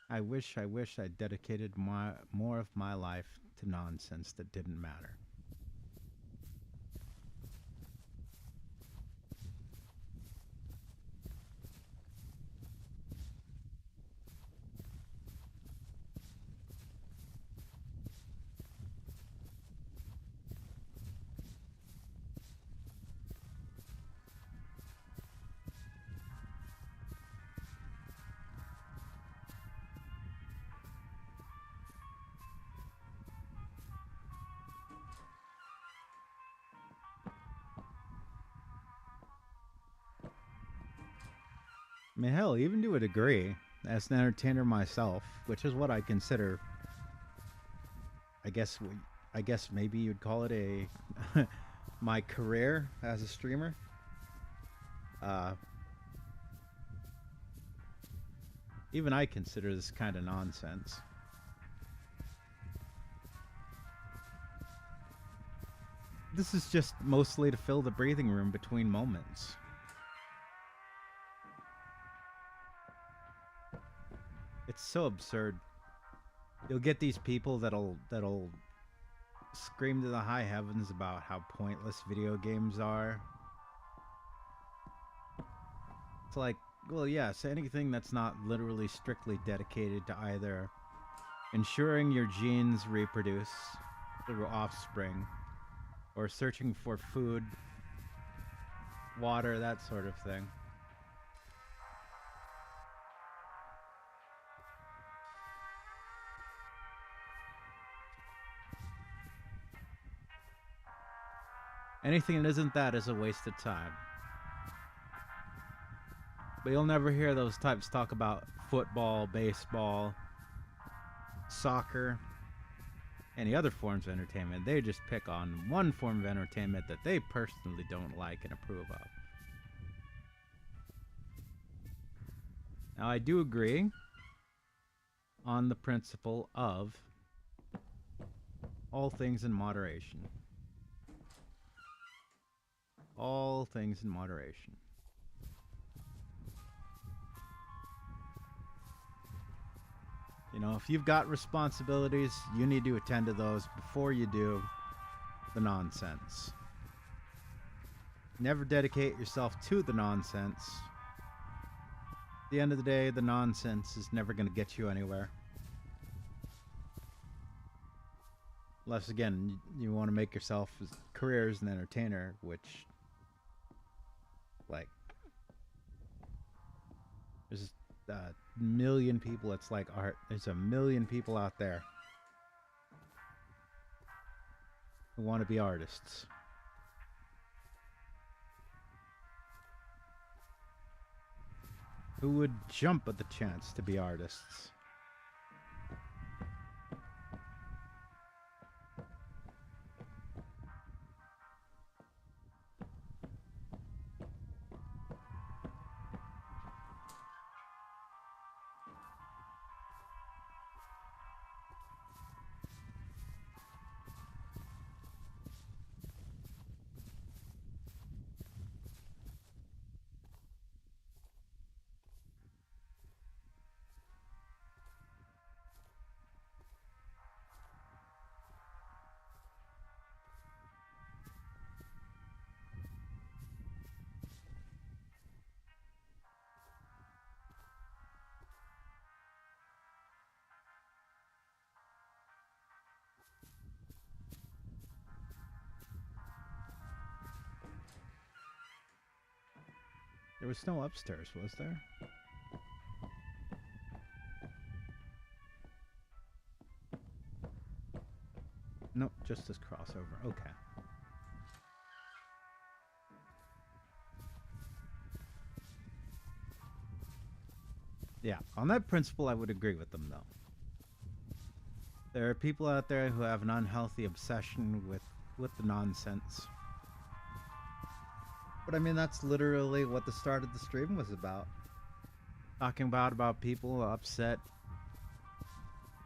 I wish I'd dedicated more of my life to nonsense that didn't matter. I mean, hell, even to a degree, as an entertainer myself, which is what I consider, I guess, I guess maybe you'd call it a my career as a streamer. Uh, Even I consider this kind of nonsense. This is just mostly to fill the breathing room between moments. It's so absurd. You'll get these people that'll scream to the high heavens about how pointless video games are. It's like, well, yes, anything that's not literally strictly dedicated to either ensuring your genes reproduce through offspring or searching for food, water, that sort of thing. Anything that isn't that is a waste of time. But you'll never hear those types talk about football, baseball, soccer, any other forms of entertainment. They just pick on one form of entertainment that they personally don't like and approve of. Now, I do agree on the principle of all things in moderation. All things in moderation. You know, if you've got responsibilities, you need to attend to those before you do the nonsense. Never dedicate yourself to the nonsense. At the end of the day, the nonsense is never going to get you anywhere. Unless, again, you want to make yourself a career as an entertainer, which, like, there's a million people. It's like art. There's a million people out there who want to be artists. Who would jump at the chance to be artists. There was no upstairs, was there? Nope, just this crossover. Okay. Yeah, on that principle, I would agree with them, though. There are people out there who have an unhealthy obsession with the nonsense. But I mean, that's literally what the start of the stream was about. Talking about people upset,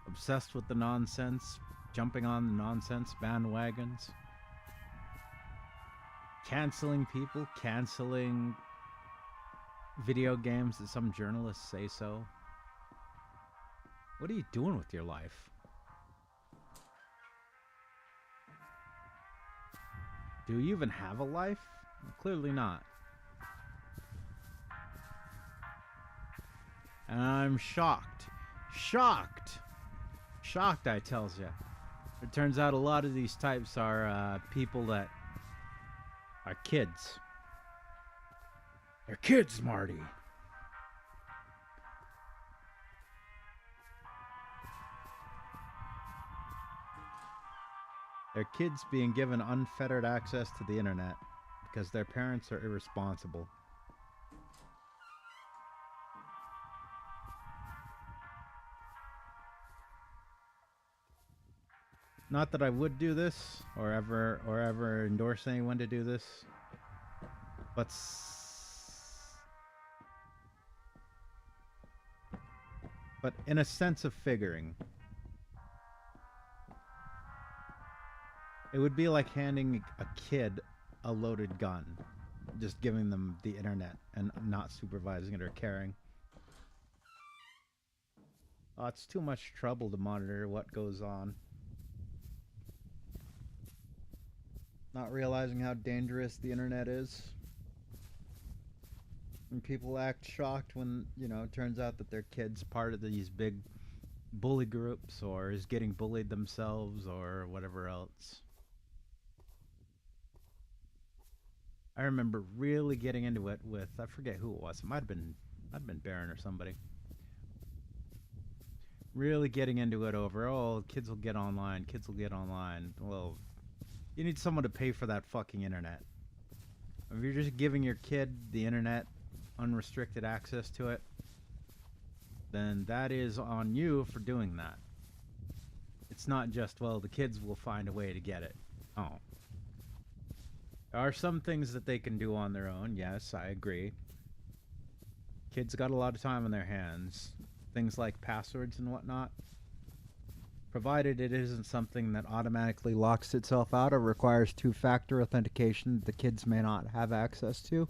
obsessed with the nonsense, jumping on the nonsense bandwagons, canceling people, canceling video games that some journalists say so. What are you doing with your life? Do you even have a life? Clearly not. And I'm shocked. Shocked! Shocked, I tells ya. It turns out a lot of these types are people that are kids. They're kids, Marty. They're kids being given unfettered access to the internet because their parents are irresponsible. Not that I would do this or ever endorse anyone to do this, but in a sense of figuring, it would be like handing a kid a loaded gun, just giving them the internet and not supervising it or caring. Oh, it's too much trouble to monitor what goes on. Not realizing how dangerous the internet is. And people act shocked when, it turns out that their kid's part of these big bully groups or is getting bullied themselves or whatever else. I remember really getting into it with, I forget who it was. It might have been Baron or somebody. Really getting into it over, oh, kids will get online. Well, you need someone to pay for that fucking internet. If you're just giving your kid the internet, unrestricted access to it, then that is on you for doing that. It's not just, well, the kids will find a way to get it. Oh. There are some things that they can do on their own. Yes, I agree. Kids got a lot of time on their hands. Things like passwords and whatnot. Provided it isn't something that automatically locks itself out or requires two-factor authentication that the kids may not have access to.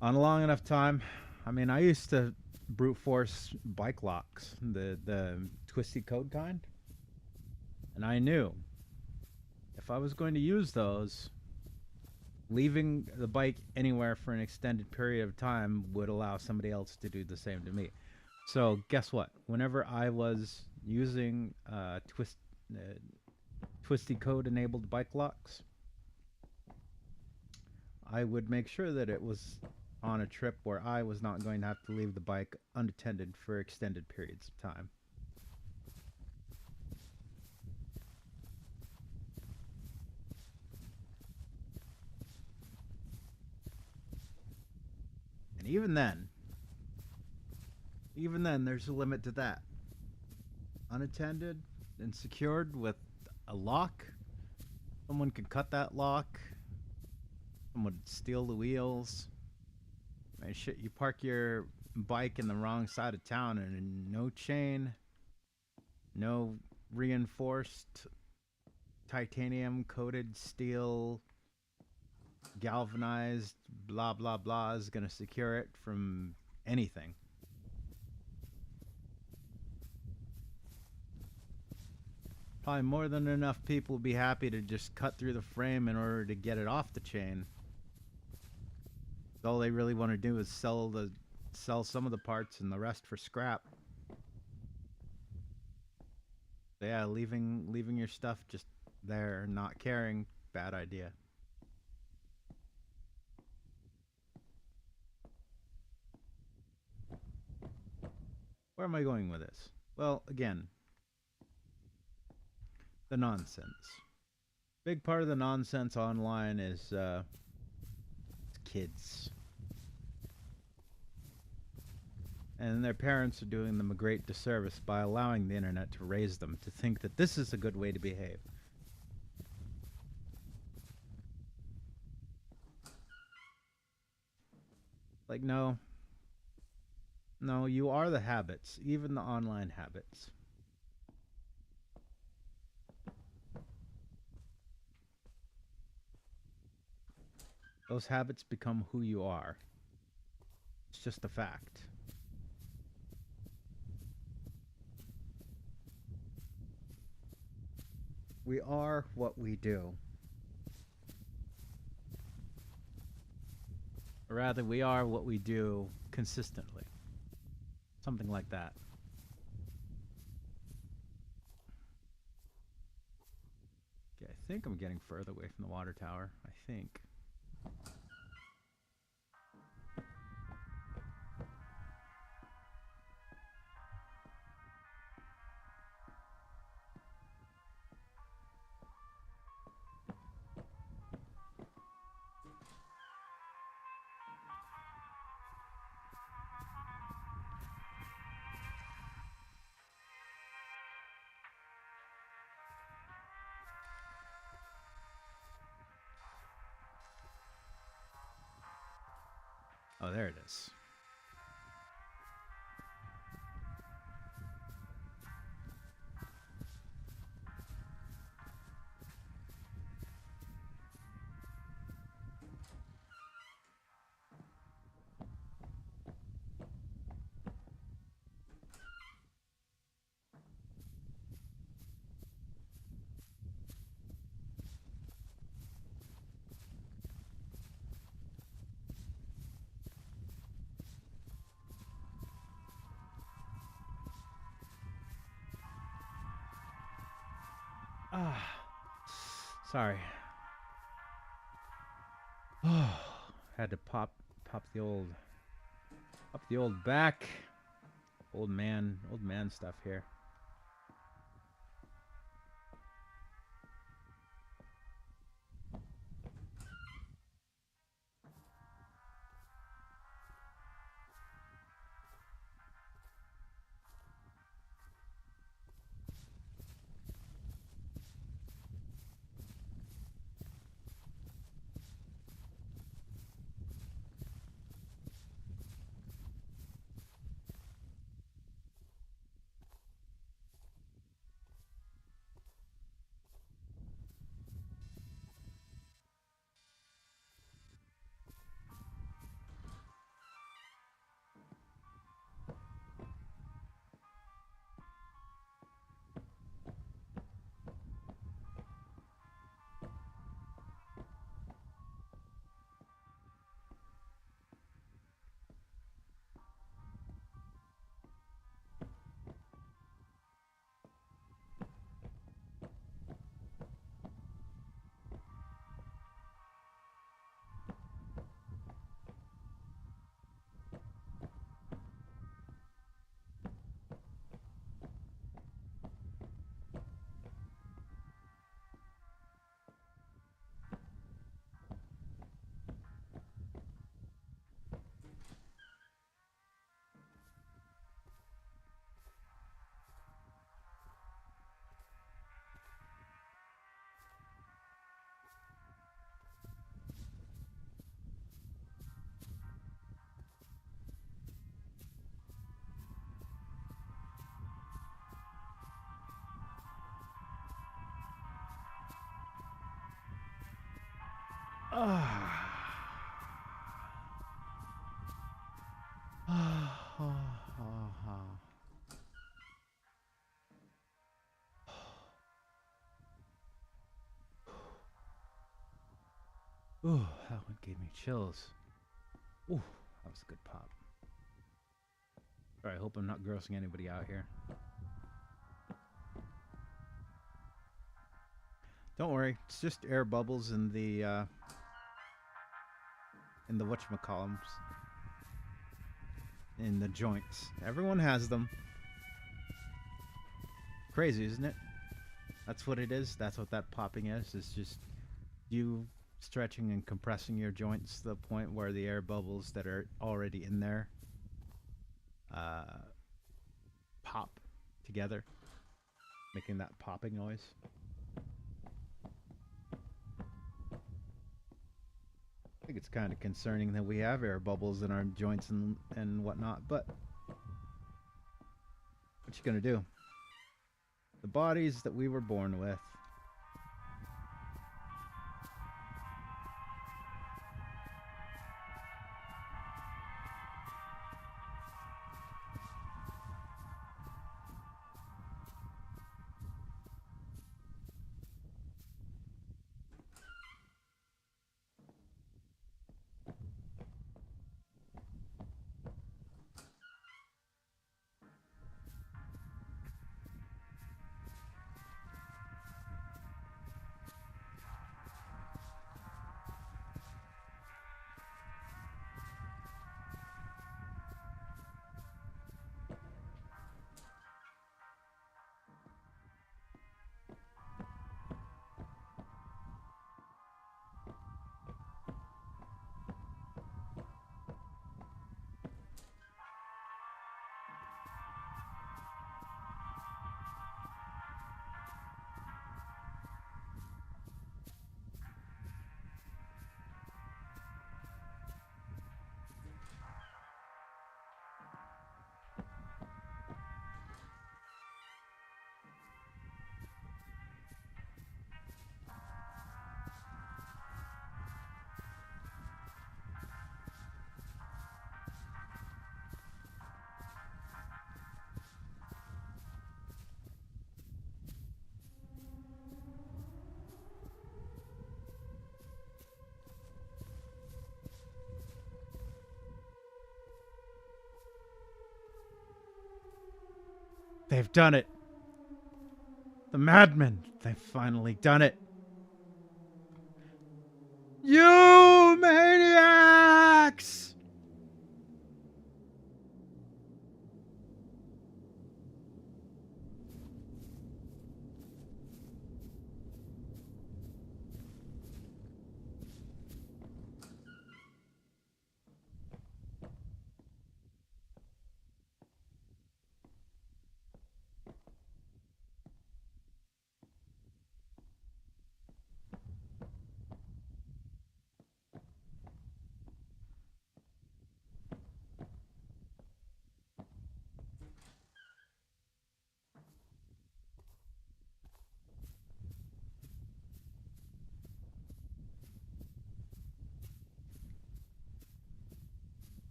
On a long enough time, I mean, I used to brute force bike locks, the twisty code kind. And I knew if I was going to use those, leaving the bike anywhere for an extended period of time would allow somebody else to do the same to me. So guess what? Whenever I was using twisty code enabled bike locks, I would make sure that it was on a trip where I was not going to have to leave the bike unattended for extended periods of time. And even then, there's a limit to that. Unattended and secured with a lock, someone could cut that lock. Someone would steal the wheels. Man, shit, you park your bike in the wrong side of town and no chain, no reinforced titanium coated steel galvanized blah blah blah is going to secure it from anything. Probably more than enough people would be happy to just cut through the frame in order to get it off the chain. All they really want to do is sell some of the parts and the rest for scrap. So yeah, leaving your stuff just there, not caring, bad idea. Where am I going with this? Well, again, the nonsense. Big part of the nonsense online is kids. And their parents are doing them a great disservice by allowing the internet to raise them to think that this is a good way to behave. Like, no, you are the habits, even the online habits. Those habits become who you are. It's just a fact. We are what we do. Or rather, we are what we do consistently. Something like that. Okay, I think I'm getting further away from the water tower. I think. Oh, there it is. Ah, sorry. Oh, had to pop the old back. Old man stuff here. Ah. Ooh, that one gave me chills. Ooh, that was a good pop. Alright, I hope I'm not grossing anybody out here. Don't worry, it's just air bubbles in the whatchamacallums. In the joints. Everyone has them. Crazy, isn't it? That's what it is. That's what that popping is. It's just you stretching and compressing your joints to the point where the air bubbles that are already in there pop together, making that popping noise. I think it's kind of concerning that we have air bubbles in our joints and whatnot, but what you gonna do? The bodies that we were born with. They've done it. The madmen. They've finally done it. You maniacs!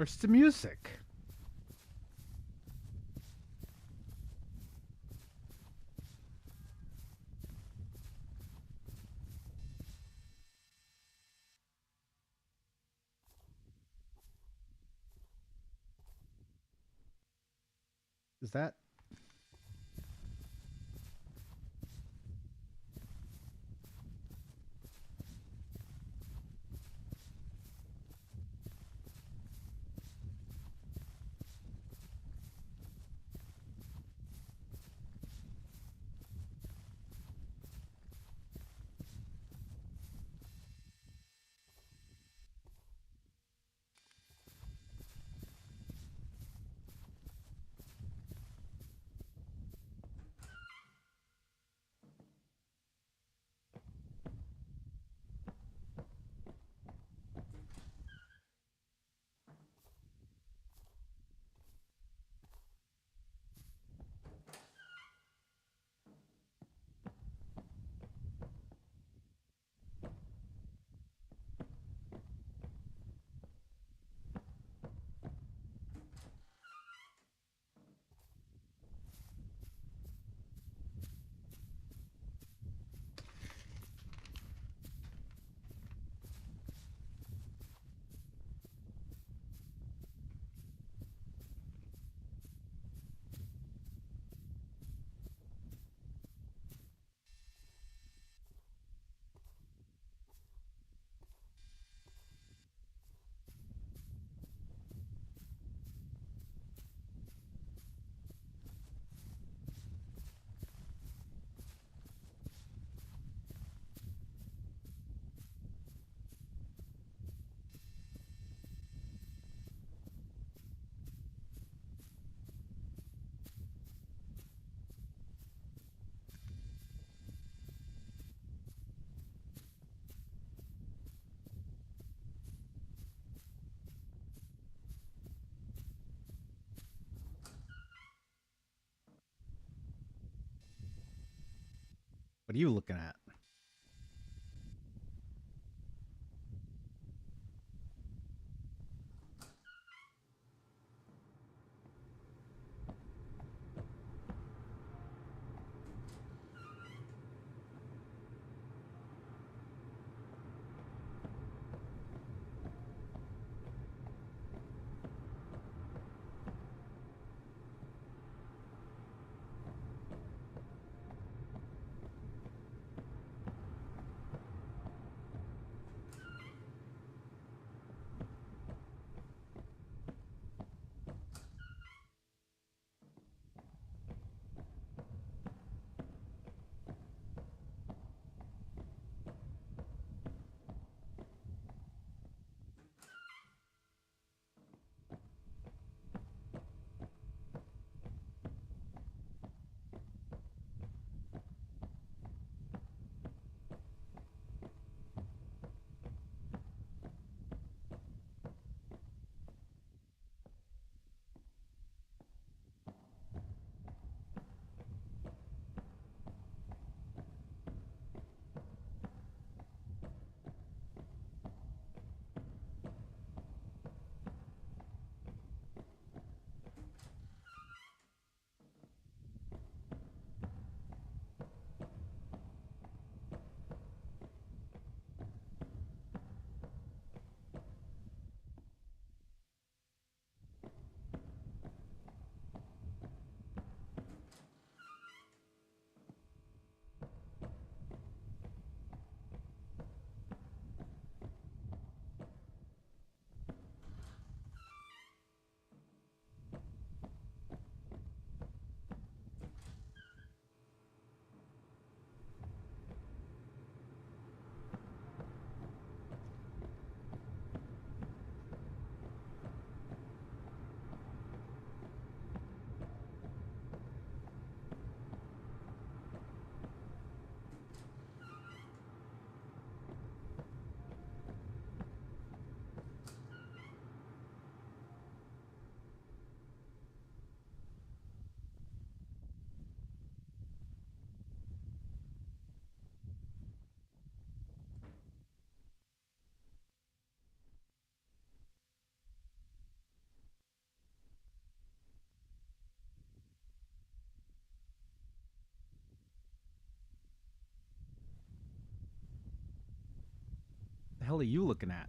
Where's the music? Is that? What are you looking at? The hell are you looking at?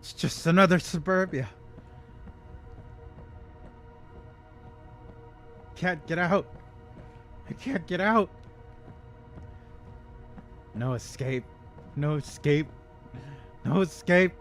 It's just another suburbia. Can't get out. I can't get out. No escape. No escape. No escape.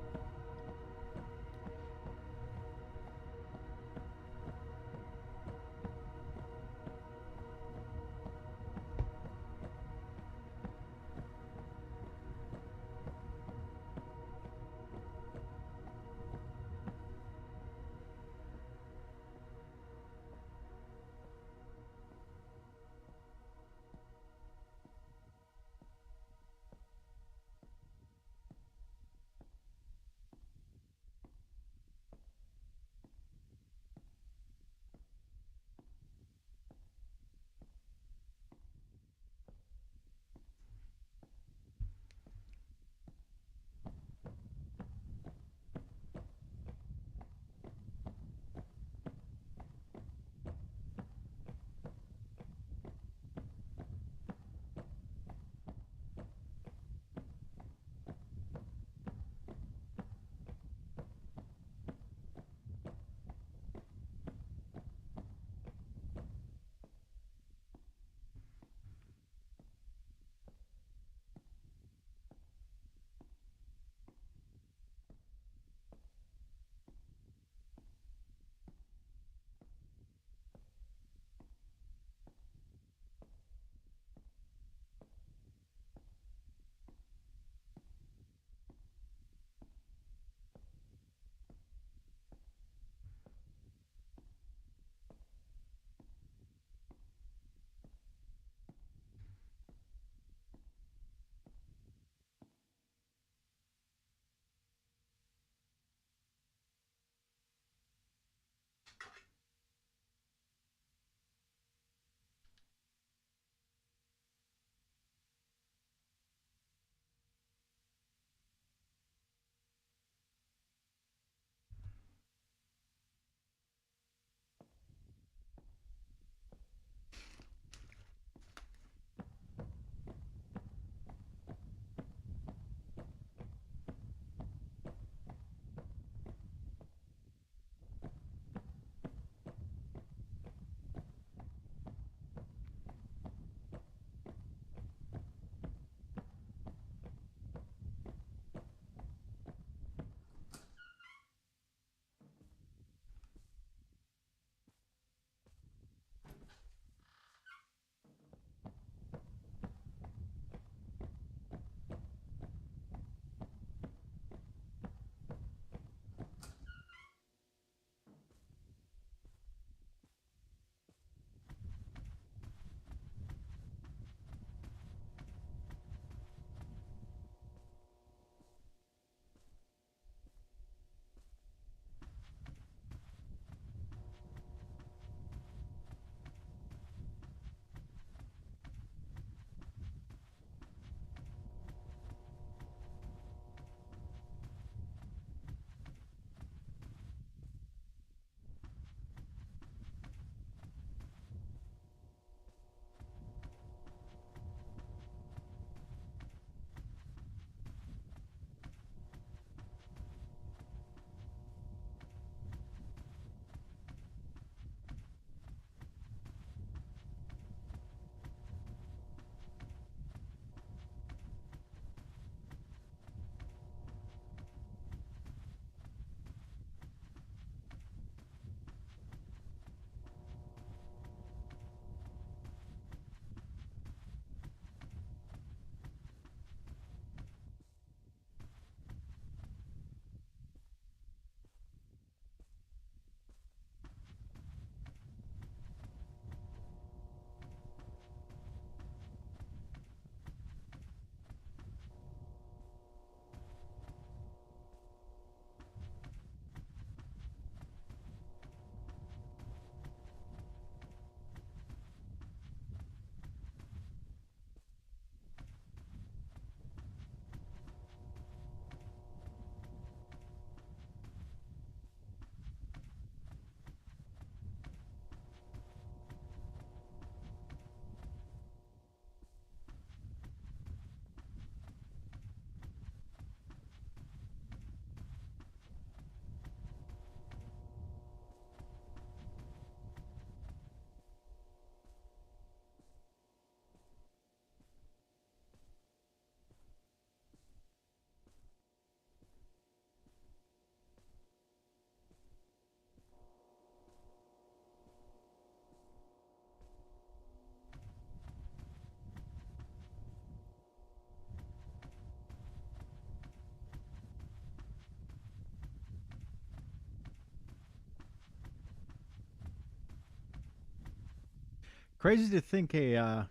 Crazy to think a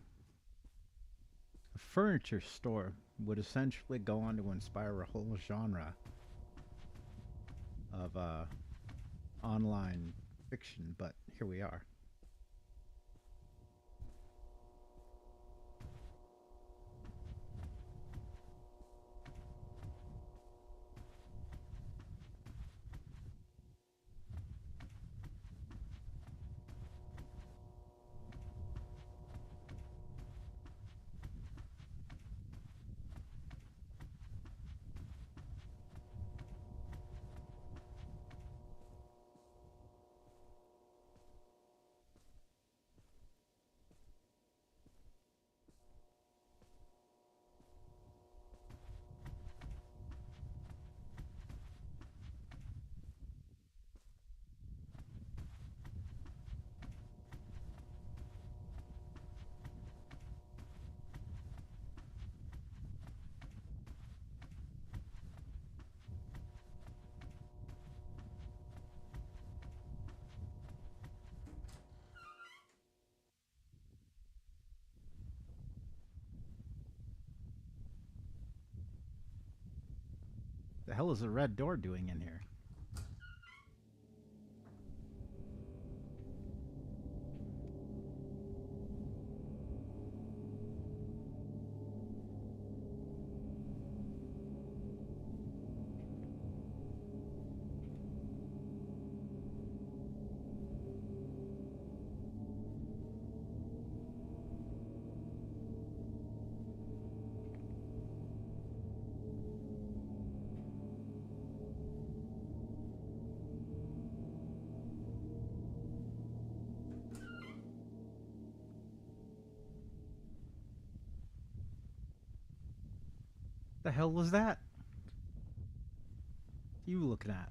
furniture store would essentially go on to inspire a whole genre of online fiction, but here we are. The hell is a red door doing in here? The hell was that? You looking at?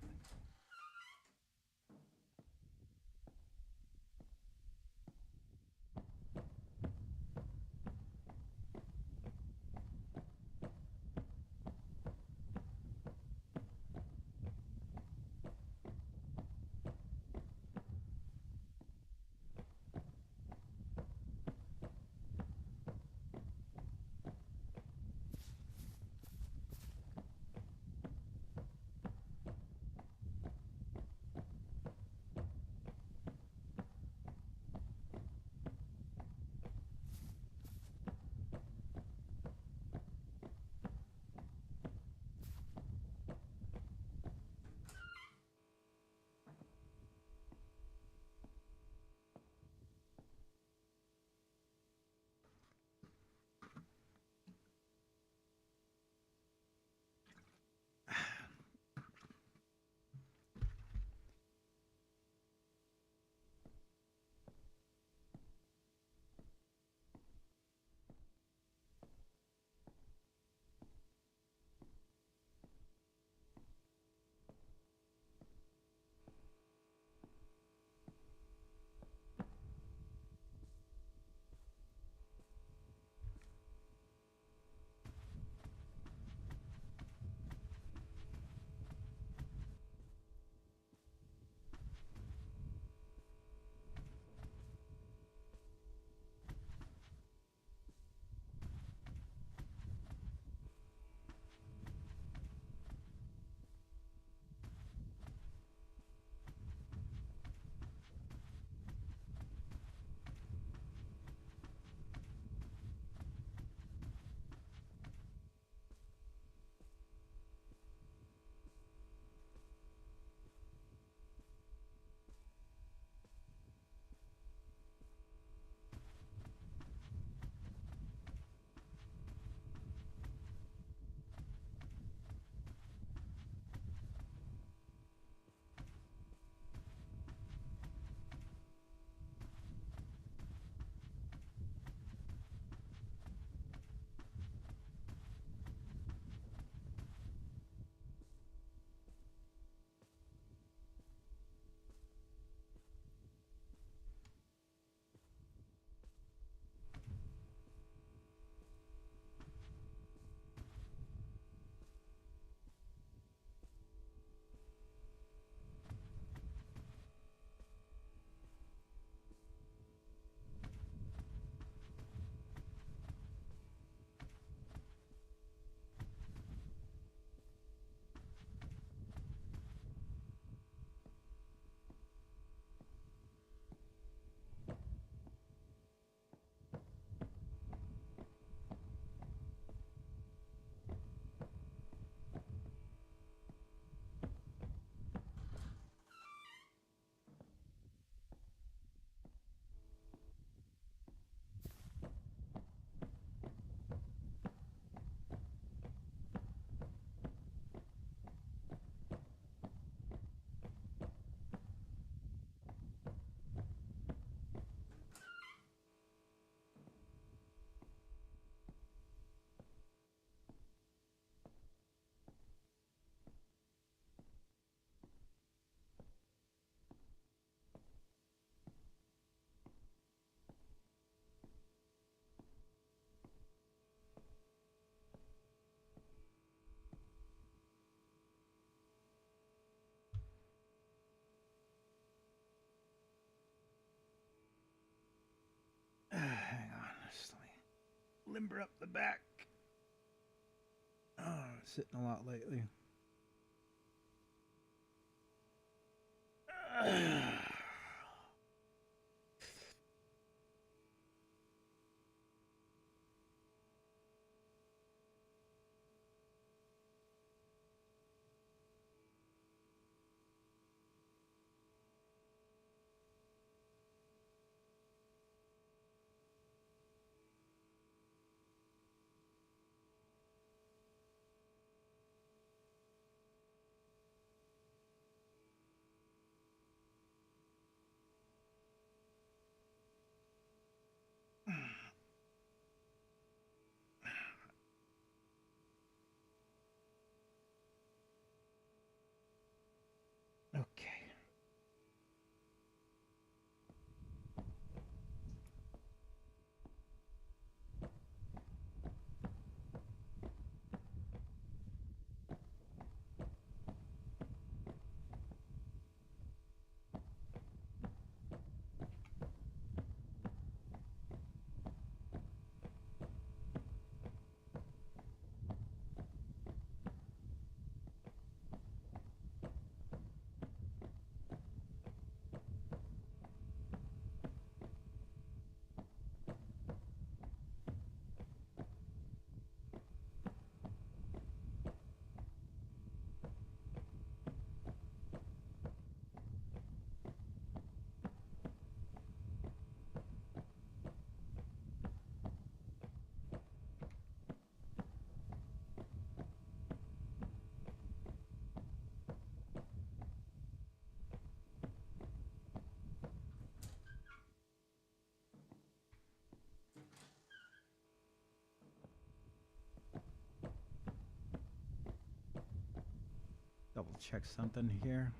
limber up the back. Oh, sitting a lot lately. Okay. Double check something here.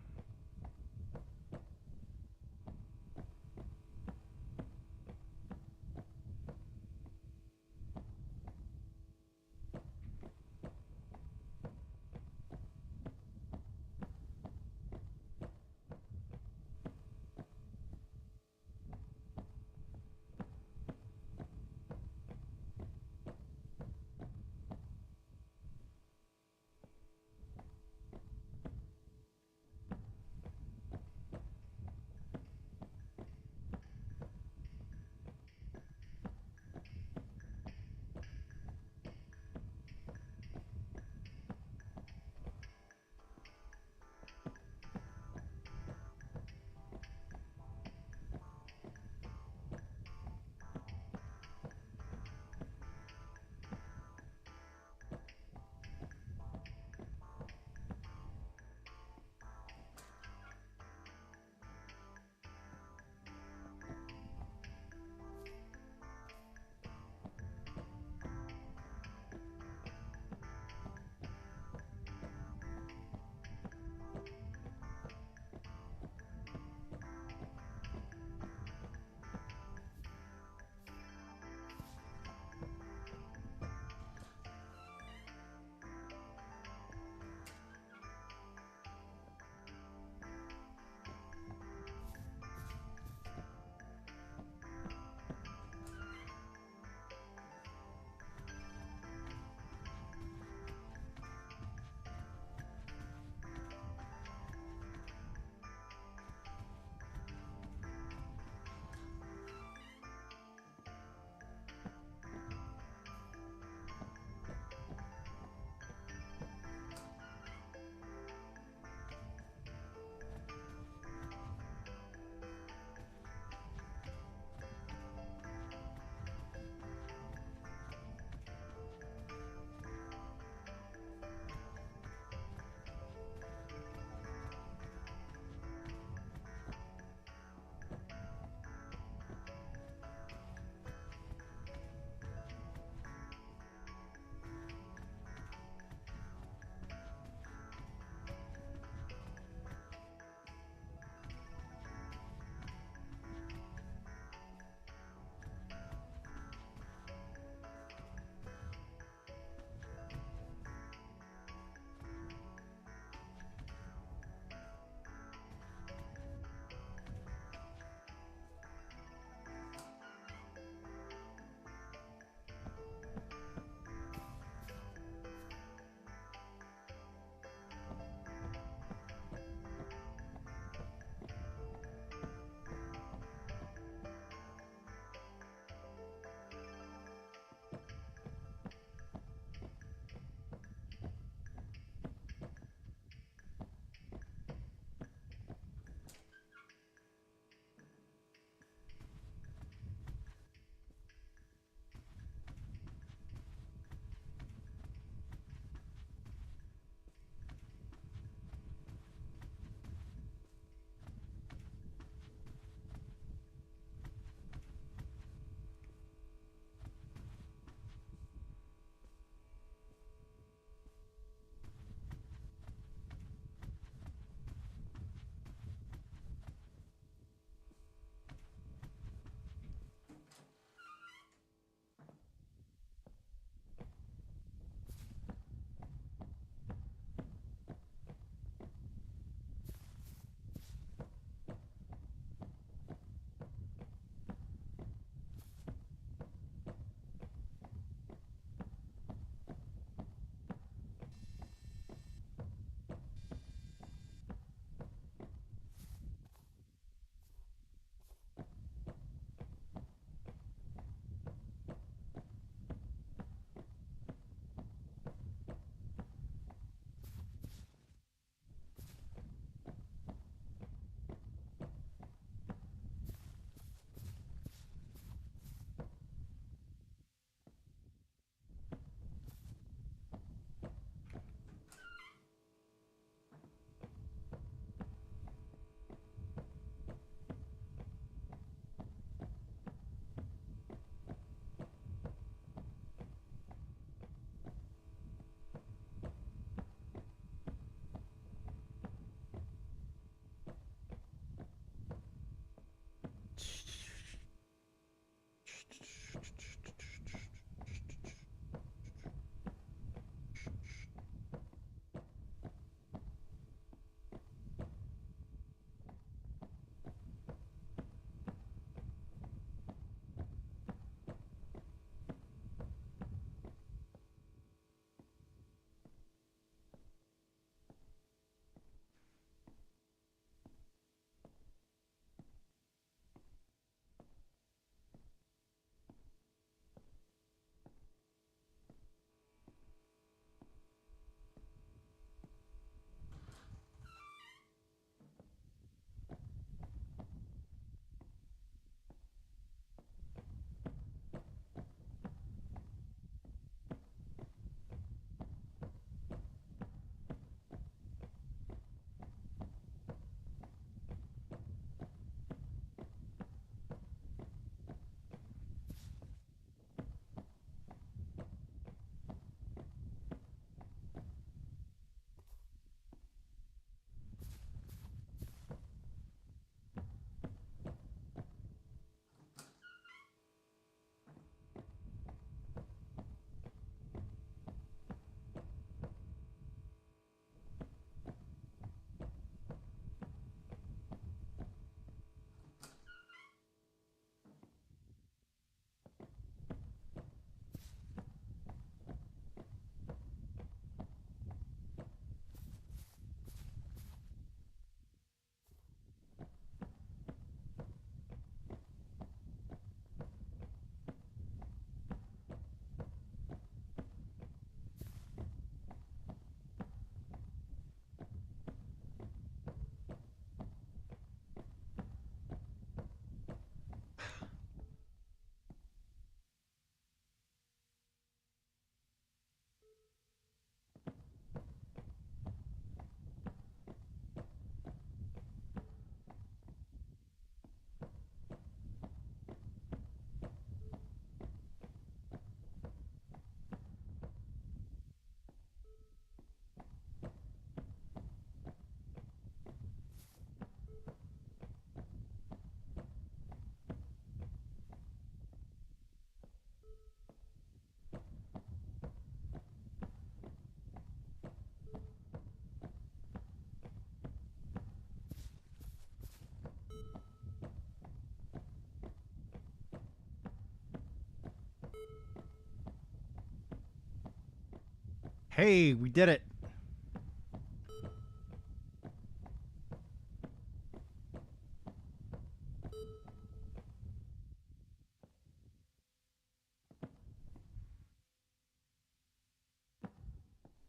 Hey, we did it.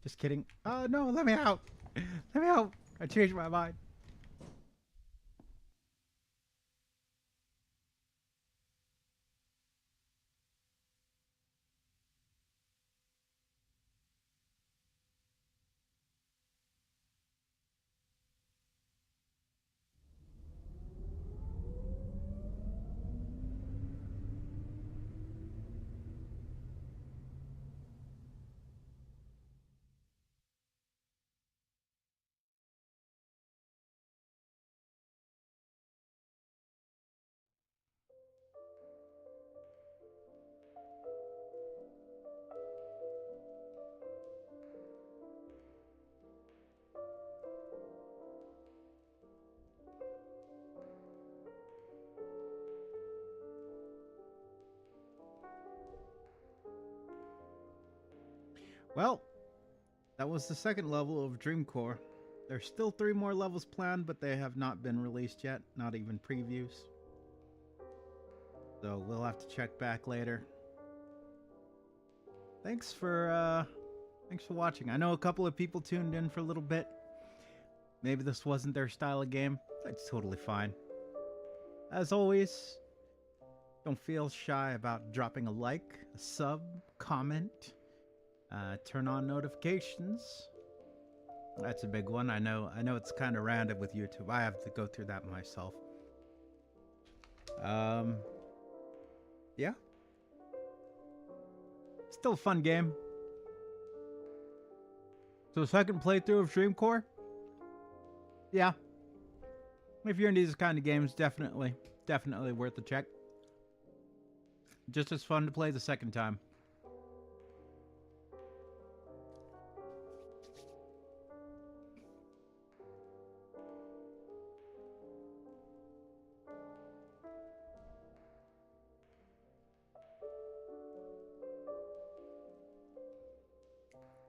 Just kidding. Oh, no, let me out. Let me out. I changed my mind. Well, that was the second level of Dreamcore. There's still 3 more levels planned, but they have not been released yet, not even previews. So we'll have to check back later. Thanks for watching. I know a couple of people tuned in for a little bit. Maybe this wasn't their style of game. That's totally fine. As always, don't feel shy about dropping a like, a sub, comment, turn on notifications. That's a big one. I know it's kind of random with YouTube. I have to go through that myself. Yeah. Still a fun game. So second playthrough of Dreamcore? Yeah. If you're into these kind of games, definitely worth a check. Just as fun to play the second time.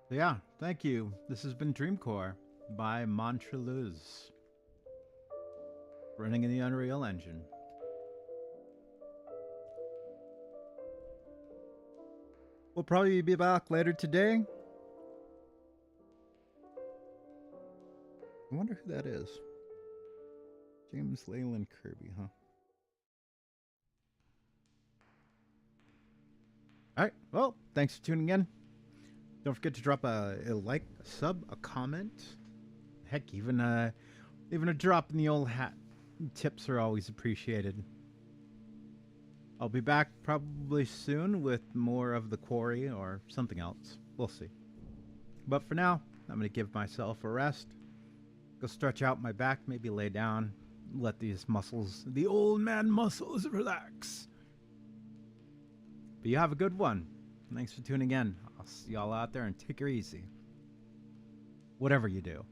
So yeah, thank you. This has been Dreamcore by Montreluz. Running in the Unreal Engine. We'll probably be back later today. I wonder who that is. James Leyland Kirby, huh? Alright, well, thanks for tuning in. Don't forget to drop a like, a sub, a comment. Heck, even a drop in the old hat. Tips are always appreciated. I'll be back probably soon with more of the quarry or something else. We'll see. But for now, I'm going to give myself a rest. Go stretch out my back, maybe lay down. Let these muscles, the old man muscles, relax. But you have a good one. Thanks for tuning in. I'll see y'all out there and take her easy. Whatever you do.